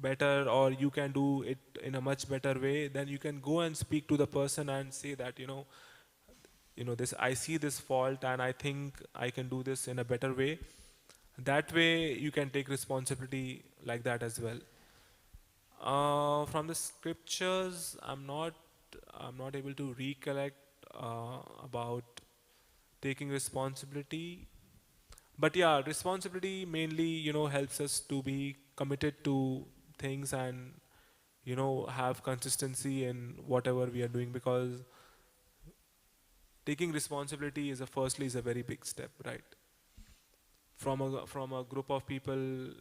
better, or you can do it in a much better way, then you can go and speak to the person and say that, you know, this, I see this fault and I think I can do this in a better way. That way you can take responsibility like that as well. From the scriptures, I'm not able to recollect about taking responsibility. But yeah, responsibility mainly, you know, helps us to be committed to things, and, you know, have consistency in whatever we are doing, because taking responsibility is a firstly is a very big step, right? From a group of people,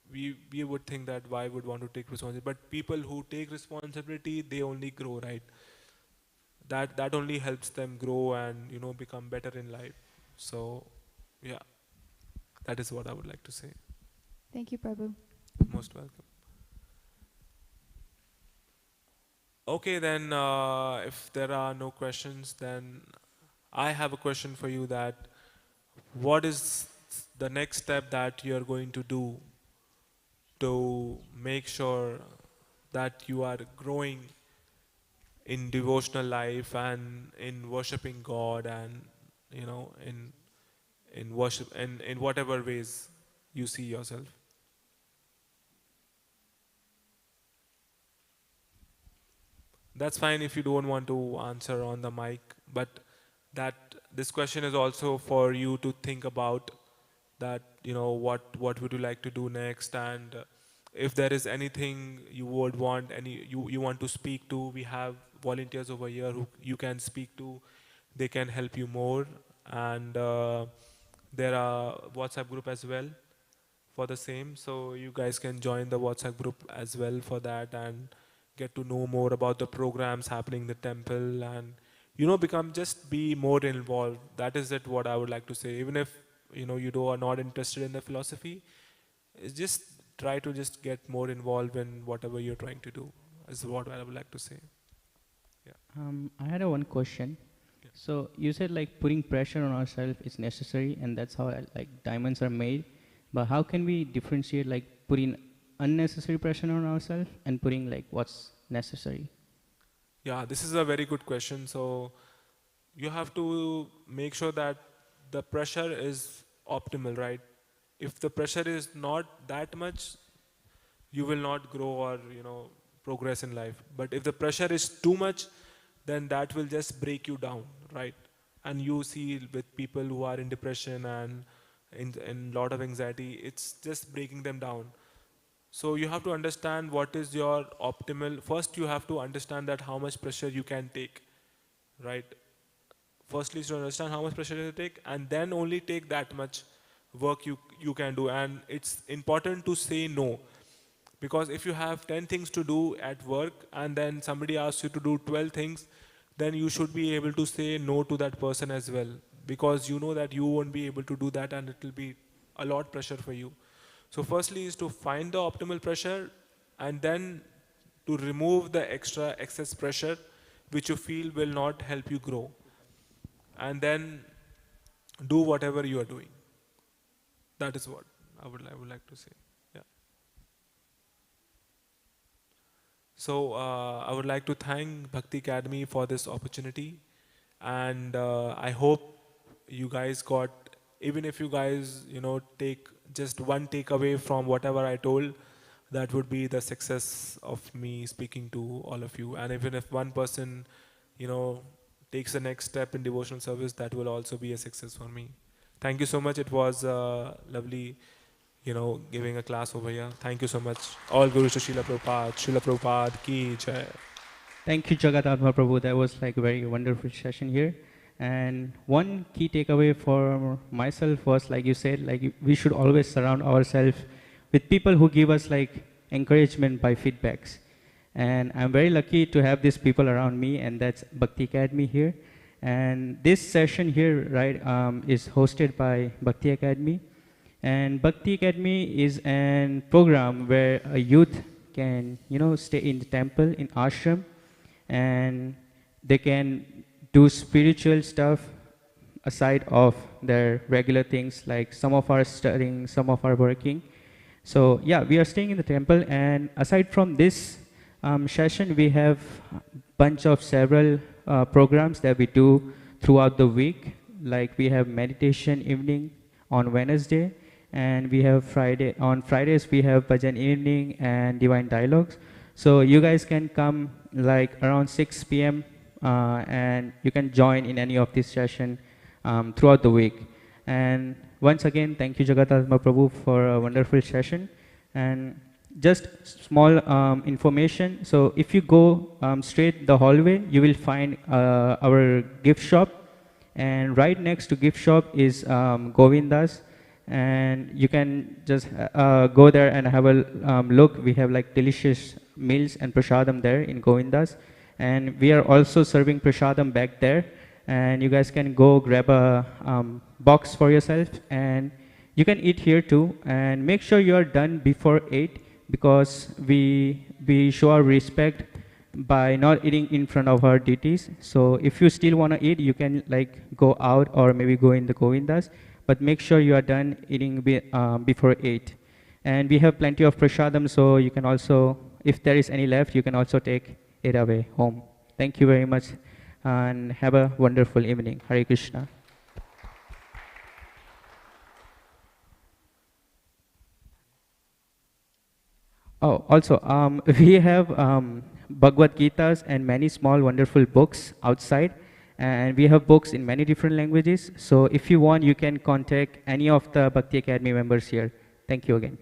we would think that why would want to take responsibility, but people who take responsibility, they only grow, right? That only helps them grow and, you know, become better in life. So yeah, that is what I would like to say. Thank you, Prabhu. Most welcome. Okay, then if there are no questions, then I have a question for you, that what is the next step that you're going to do to make sure that you are growing in devotional life and in worshiping God, and, you know, in worship, in whatever ways you see yourself. That's fine if you don't want to answer on the mic, but that this question is also for you to think about, that, you know, what would you like to do next, and if there is anything you would want, you want to speak to, we have volunteers over here who you can speak to. They can help you more, and there are WhatsApp group as well for the same. So you guys can join the WhatsApp group as well for that, and get to know more about the programs happening in the temple, and, you know, become, just be more involved. That is it, what I would like to say. Even if, you know, you are not interested in the philosophy, it's just try to just get more involved in whatever you're trying to do, is what I would like to say. Yeah. I had a one question. Yeah. So you said like putting pressure on ourselves is necessary, and that's how like diamonds are made. But how can we differentiate like putting unnecessary pressure on ourselves and putting like what's necessary? Yeah, this is a very good question. So you have to make sure that the pressure is optimal, right? If the pressure is not that much, you will not grow, or, you know, progress in life. But if the pressure is too much, then that will just break you down, right? And you see with people who are in depression and in lot of anxiety, it's just breaking them down. So you have to understand what is your optimal. First, you have to understand that how much pressure you can take. right? Firstly is to understand how much pressure you take, and then only take that much work you can do. And it's important to say no, because if you have 10 things to do at work and then somebody asks you to do 12 things, then you should be able to say no to that person as well, because you know that you won't be able to do that and it will be a lot pressure for you. So firstly is to find the optimal pressure, and then to remove the extra excess pressure which you feel will not help you grow, and then do whatever you are doing. That is what I would like to say. Yeah. So I would like to thank Bhakti Academy for this opportunity, and I hope you guys got, even if you guys take just one takeaway from whatever I told, that would be the success of me speaking to all of you. And even if one person, you know, takes the next step in devotional service, that will also be a success for me. Thank you so much. It was lovely, giving a class over here. Thank you so much. All Gurus to Srila Prabhupada. Srila Prabhupada ki jai. Thank you, Jagatatma Prabhu. That was like a very wonderful session here. And one key takeaway for myself was, like you said, like we should always surround ourselves with people who give us like encouragement by feedbacks. And I'm very lucky to have these people around me, and that's Bhakti Academy here. And this session here, right, is hosted by Bhakti Academy. And Bhakti Academy is a program where a youth can, stay in the temple, in ashram, and they can do spiritual stuff aside of their regular things, like some of our studying, some of our working. So yeah, we are staying in the temple, and aside from this session, we have bunch of several programs that we do throughout the week. Like we have meditation evening on Wednesday, and we have on Fridays we have bhajan evening and divine dialogues. So you guys can come like around 6 p.m. And you can join in any of this session throughout the week. And once again, thank you Jagatatma Prabhu for a wonderful session. And just small information. So if you go straight the hallway, you will find our gift shop. And right next to gift shop is Govinda's. And you can just go there and have a look. We have like delicious meals and prasadam there in Govinda's. And we are also serving prasadam back there. And you guys can go grab a box for yourself. And you can eat here too. And make sure you are done before 8, because we show our respect by not eating in front of our deities. So if you still want to eat, you can like go out or maybe go in the Govindas, but make sure you are done eating before 8. And we have plenty of prasadam, so you can also, if there is any left, you can also take it away home. Thank you very much, and have a wonderful evening. Hare Krishna. Oh, also, we have Bhagavad Gitas and many small wonderful books outside, and we have books in many different languages. So if you want, you can contact any of the Bhakti Academy members here. Thank you again.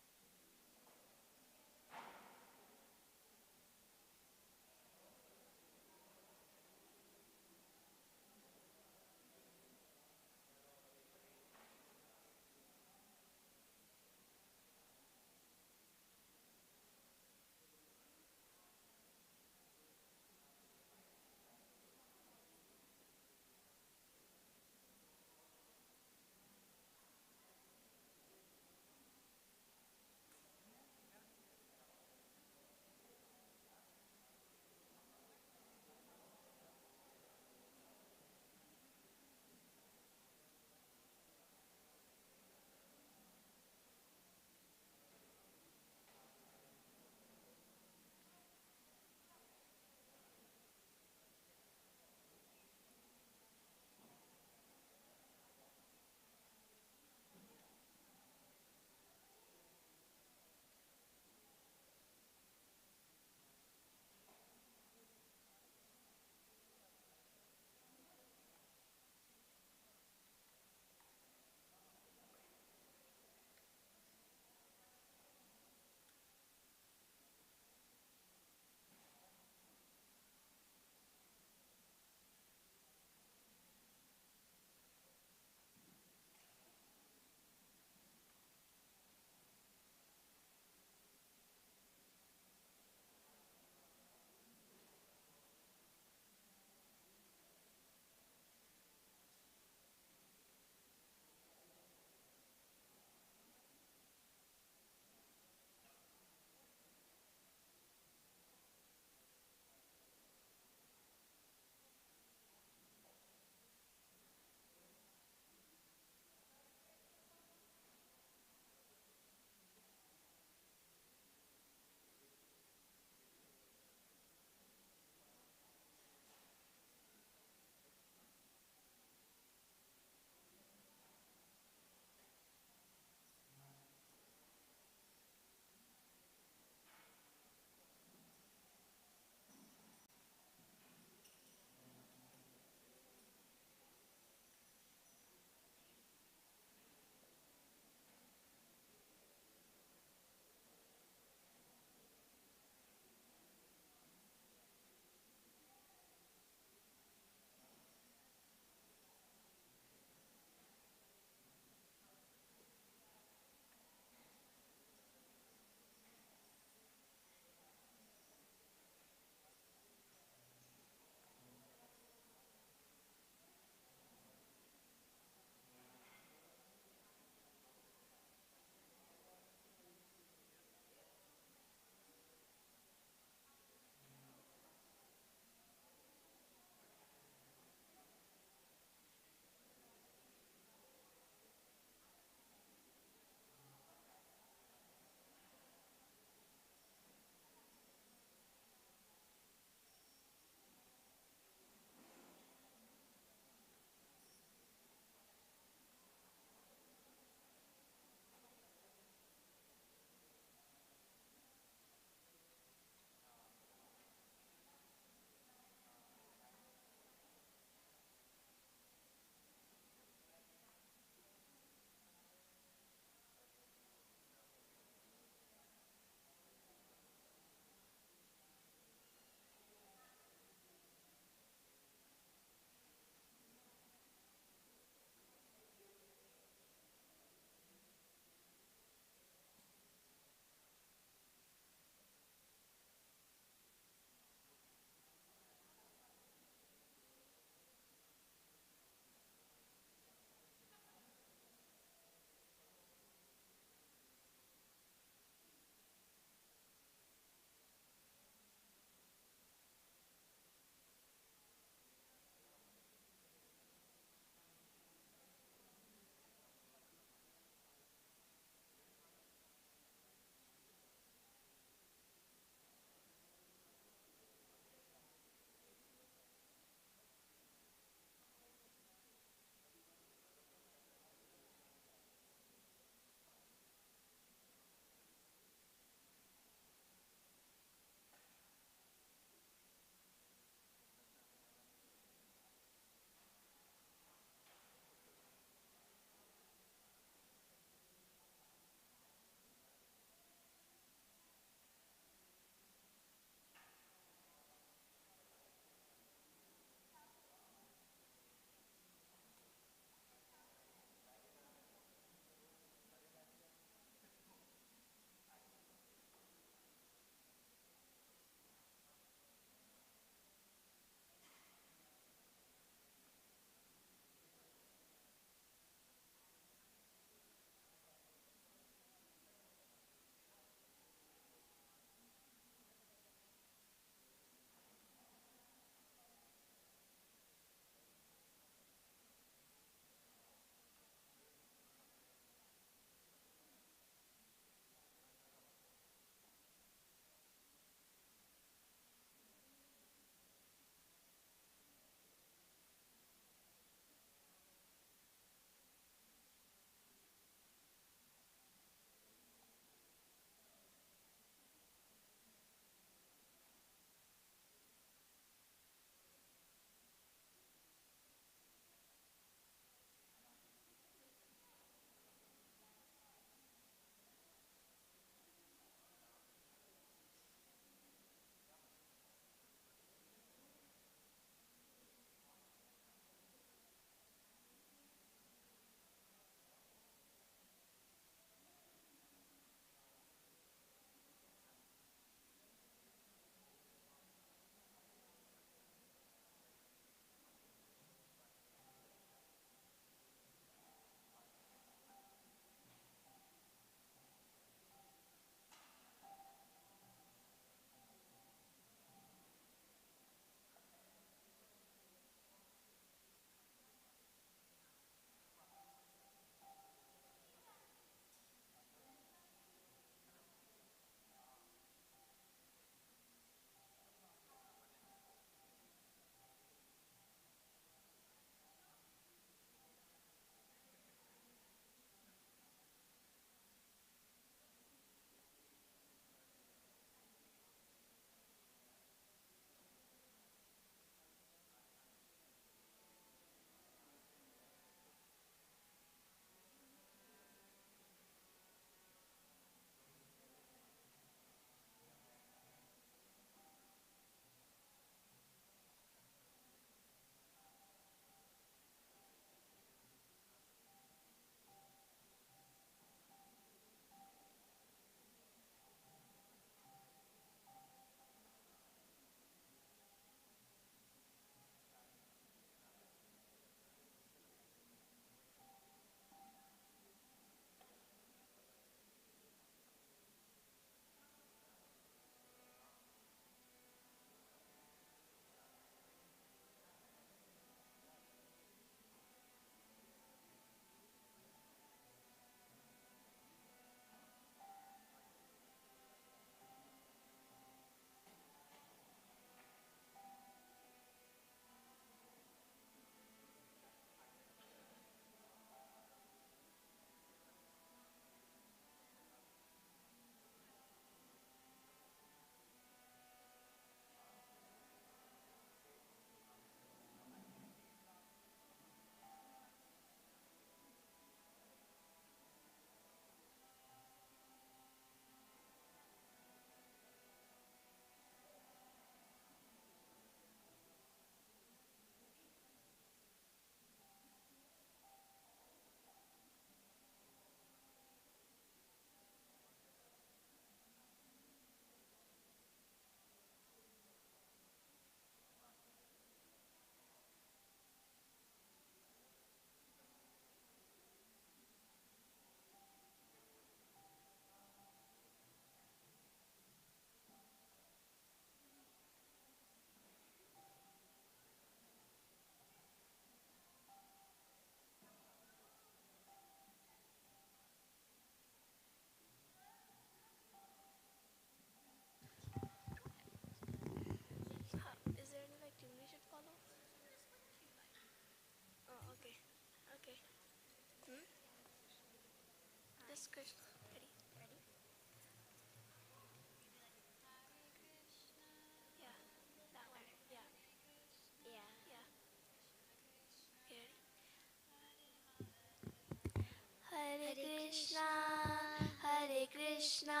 Hare Krishna,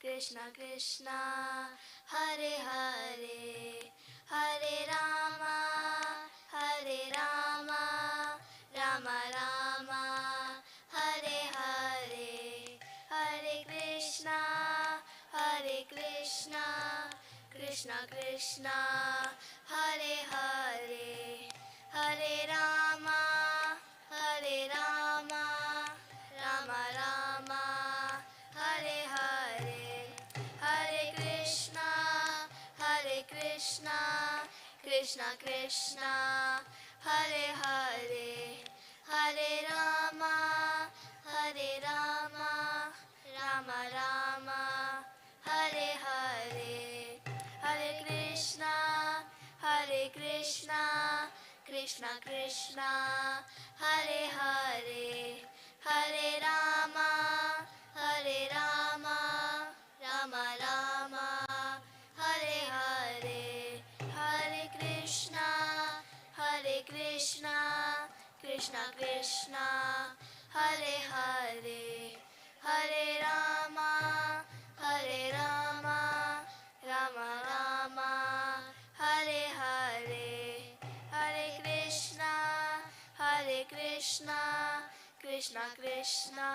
Krishna Krishna, Hare Hare, Hare Rama, Hare Rama, Rama Rama, Hare Hare, Hare Krishna, Krishna Krishna, Hare Hare, Hare Rama, Hare Rama, Rama Rama, Hare Hare, Hare Krishna, Krishna Krishna, Hare Hare, Hare Rama, Hare Rama, Rama Rama, Hare Hare, Hare Krishna, Krishna Krishna, Hare Hare, Hare Rama, Hare Rama, Rama Rama, Hare Hare, Hare Krishna, Krishna Krishna, Hare Hare, Hare Rama, Hare Rama, Rama Rama, Hare Hare, Hare Krishna, Krishna Krishna,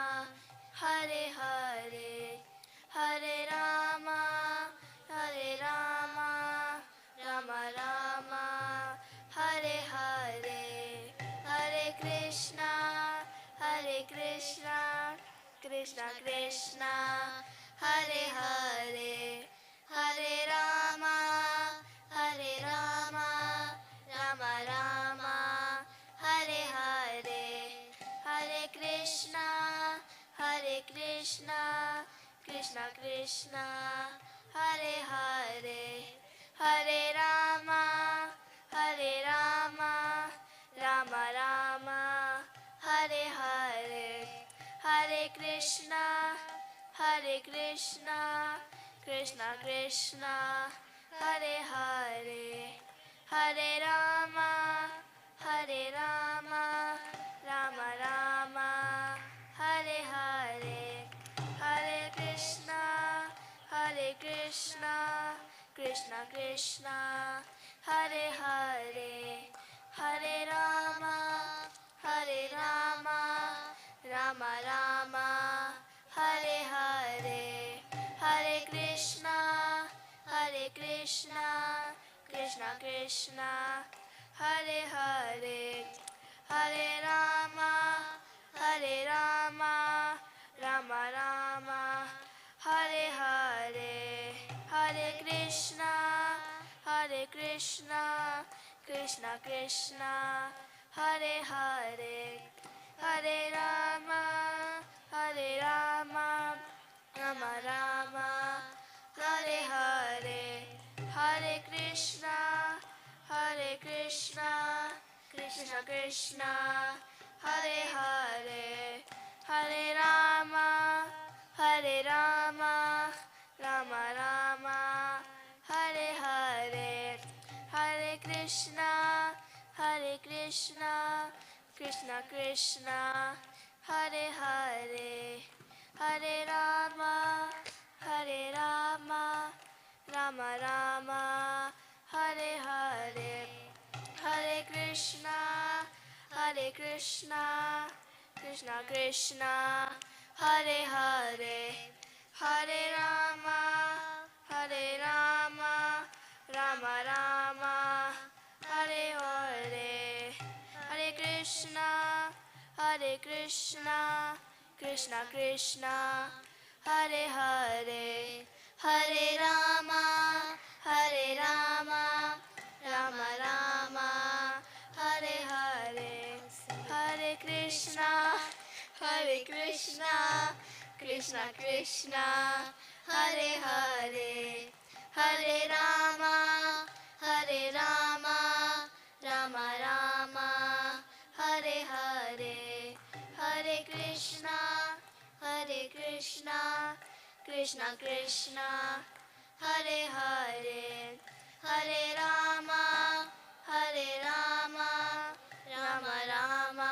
Hare Hare, Hare Rama, Hare Rama, Rama Rama, Hare Hare, Hare Krishna, Krishna Krishna, Hare Hare, Hare Rama, Hare Rama, Rama Rama, Hare Hare, Hare Krishna, Krishna Krishna, Hare Hare, Hare Rama, Hare Rama, Rama Rama, Hare Hare, Hare Krishna, Krishna Krishna, Hare Hare, Hare Rama, Hare Rama, Rama Rama, Hare Hare, Hare Krishna, Krishna Krishna, Hare Hare, Hare Rama, Hare Rama, Rama Rama, Hare Hare, Hare Krishna, Krishna Krishna, Hare Hare, Hare Rama, Hare Rama, Rama Rama, Hare Hare, Hare Krishna, Krishna Krishna, Hare Hare, Hare Rama, Hare Rama, Rama Rama, Hare Hare, Hare Krishna, Krishna Krishna, Hare Hare, Hare Rama, Hare Rama, Rama Rama, Hare Hare, Hare Krishna, Krishna Krishna, Hare Hare, Hare Rama, Hare Rama, Rama Rama, Hare Hare, Hare Krishna, Krishna Krishna, Hare Hare, Hare Rama, Hare Rama, Rama Rama, Hare Hare, Hare Krishna, Krishna Krishna, Hare Hare, Hare Rama, Hare Rama, Rama Rama, Hare Hare, Hare Krishna, Krishna Krishna, Hare Hare, Hare Rama, Hare Rama, Rama Rama, Hare Hare, Hare Krishna, Krishna Krishna, Hare Hare, Hare Rama, Hare Rama, Rama Rama,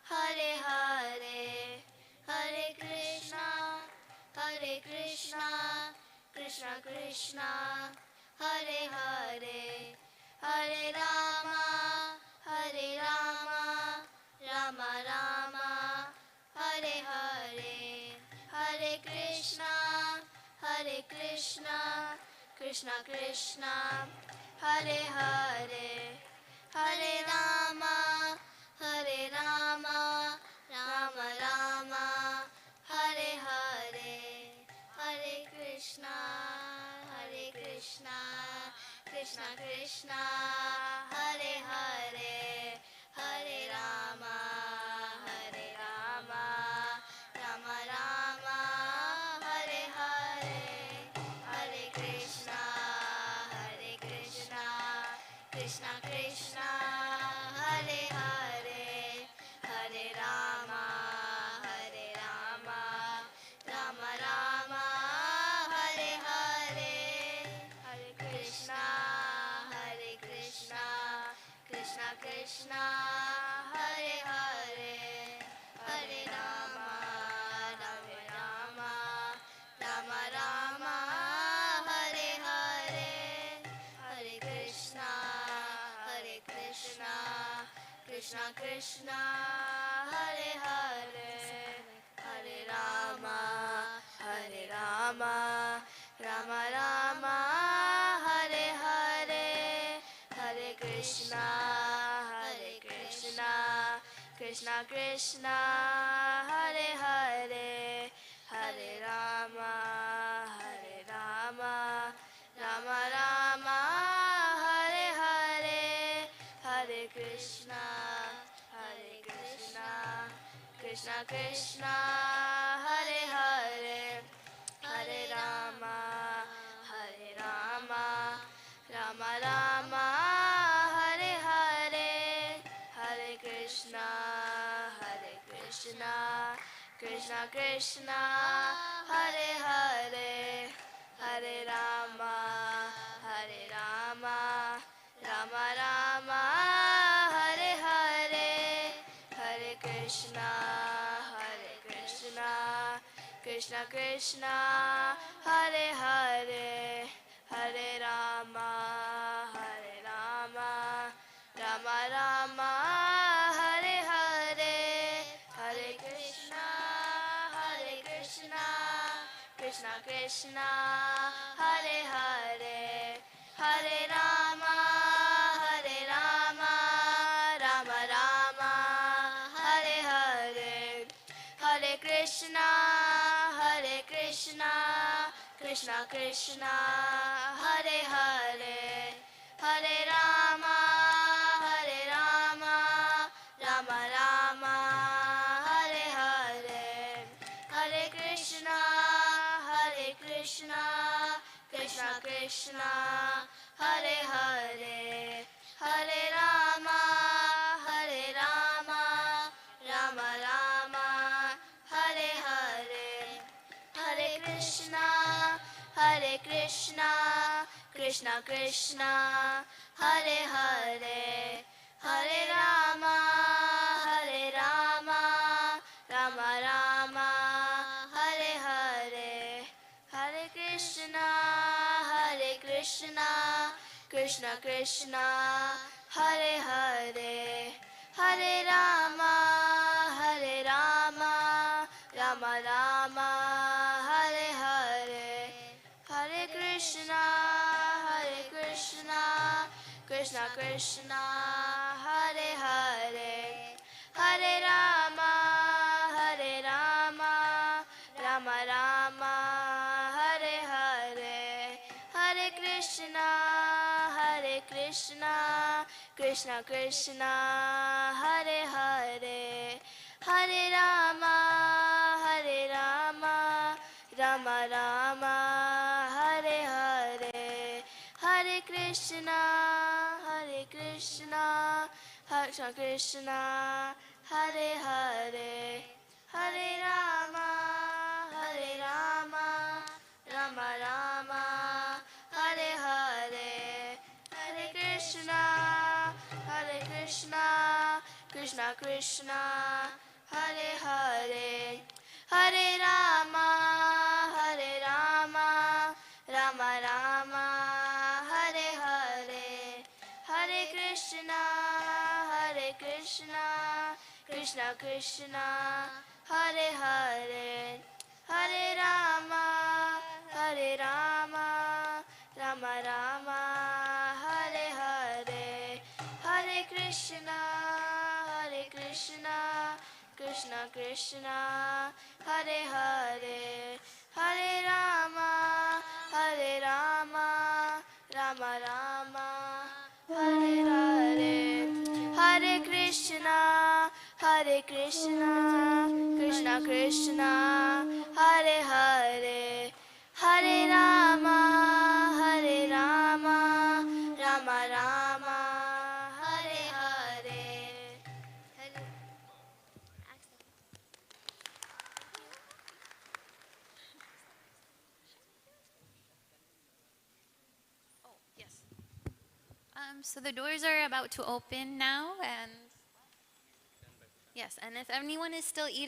Hare Hare, Krishna, Hare Hare, Hare Rama, Hare Rama, Rama Rama, Hare Hare, Hare Krishna, Krishna Krishna, Hare Hare, Hare Rama, Hare Rama, Rama Rama, Hare Hare, Hare Krishna, Krishna Krishna, Hare Hare, Hare Rama, Hare Rama, Rama Rama, Hare Hare, Hare Krishna, Krishna Krishna, Hare Hare, Hare Rama, Rama Rama, Hare Hare, Hare Krishna, Krishna Krishna, Hare Hare, Hare Rama, Rama Rama, Hare Hare, Hare Krishna, Krishna Krishna, Hare Hare, Hare Rama, Rama Rama, Hare Hare, Hare Krishna, Krishna Krishna, Hare Hare, Hare Rama, Rama Rama, Hare Hare, Hare Krishna, Krishna Krishna, Hare Hare, Hare Rama, Rama Rama, Hare Hare, Hare Krishna, Krishna Krishna, Hare Hare, Hare Rama, Rama Rama, Hare Hare, Hare Krishna, Krishna Krishna, Hare Hare, Hare Rama, Rama Rama, Hare Hare, Hare Krishna, Krishna Krishna, Hare Hare, Hare Rama, Rama Rama, Hare Hare, Hare Krishna, Krishna Krishna, Hare Hare, Hare Rama, Rama Rama, Hare Hare, Hare Krishna, Krishna Krishna, Hare Hare, Hare Rama, Rama Rama, Hare Hare, Hare Krishna, Krishna Krishna, Hare Hare, Hare Rama, Rama Rama, Hare Hare, Hare Krishna, Krishna Krishna, Hare Hare, Hare Rama, Rama Rama, Hare Hare, Hare Krishna, Krishna Krishna, Hare Hare, Hare Rama, Rama Rama, Hare Hare, Hare Krishna, Krishna Krishna, Hare Hare, Hare Rama, Rama Rama, Hare Hare, Hare Krishna, Krishna Krishna, Hare Hare, Hare Rama, Rama Rama, Hare Hare, Hare Krishna, Krishna Krishna, Hare Hare, Hare Rama, Rama Krishna Krishna, Hare Hare, Hare Rama, Hare Rama, Rama Rama, Hare Hare, Hare Krishna, Krishna Krishna, Hare Hare, Hare Rama, Hare Rama, Rama Rama, Hare Hare, Hare Krishna, Krishna Krishna, Hare Hare, Hare Rama, Rama Rama, Hare Hare. Yes. So the doors are about to open now, and yes, and if anyone is still eating.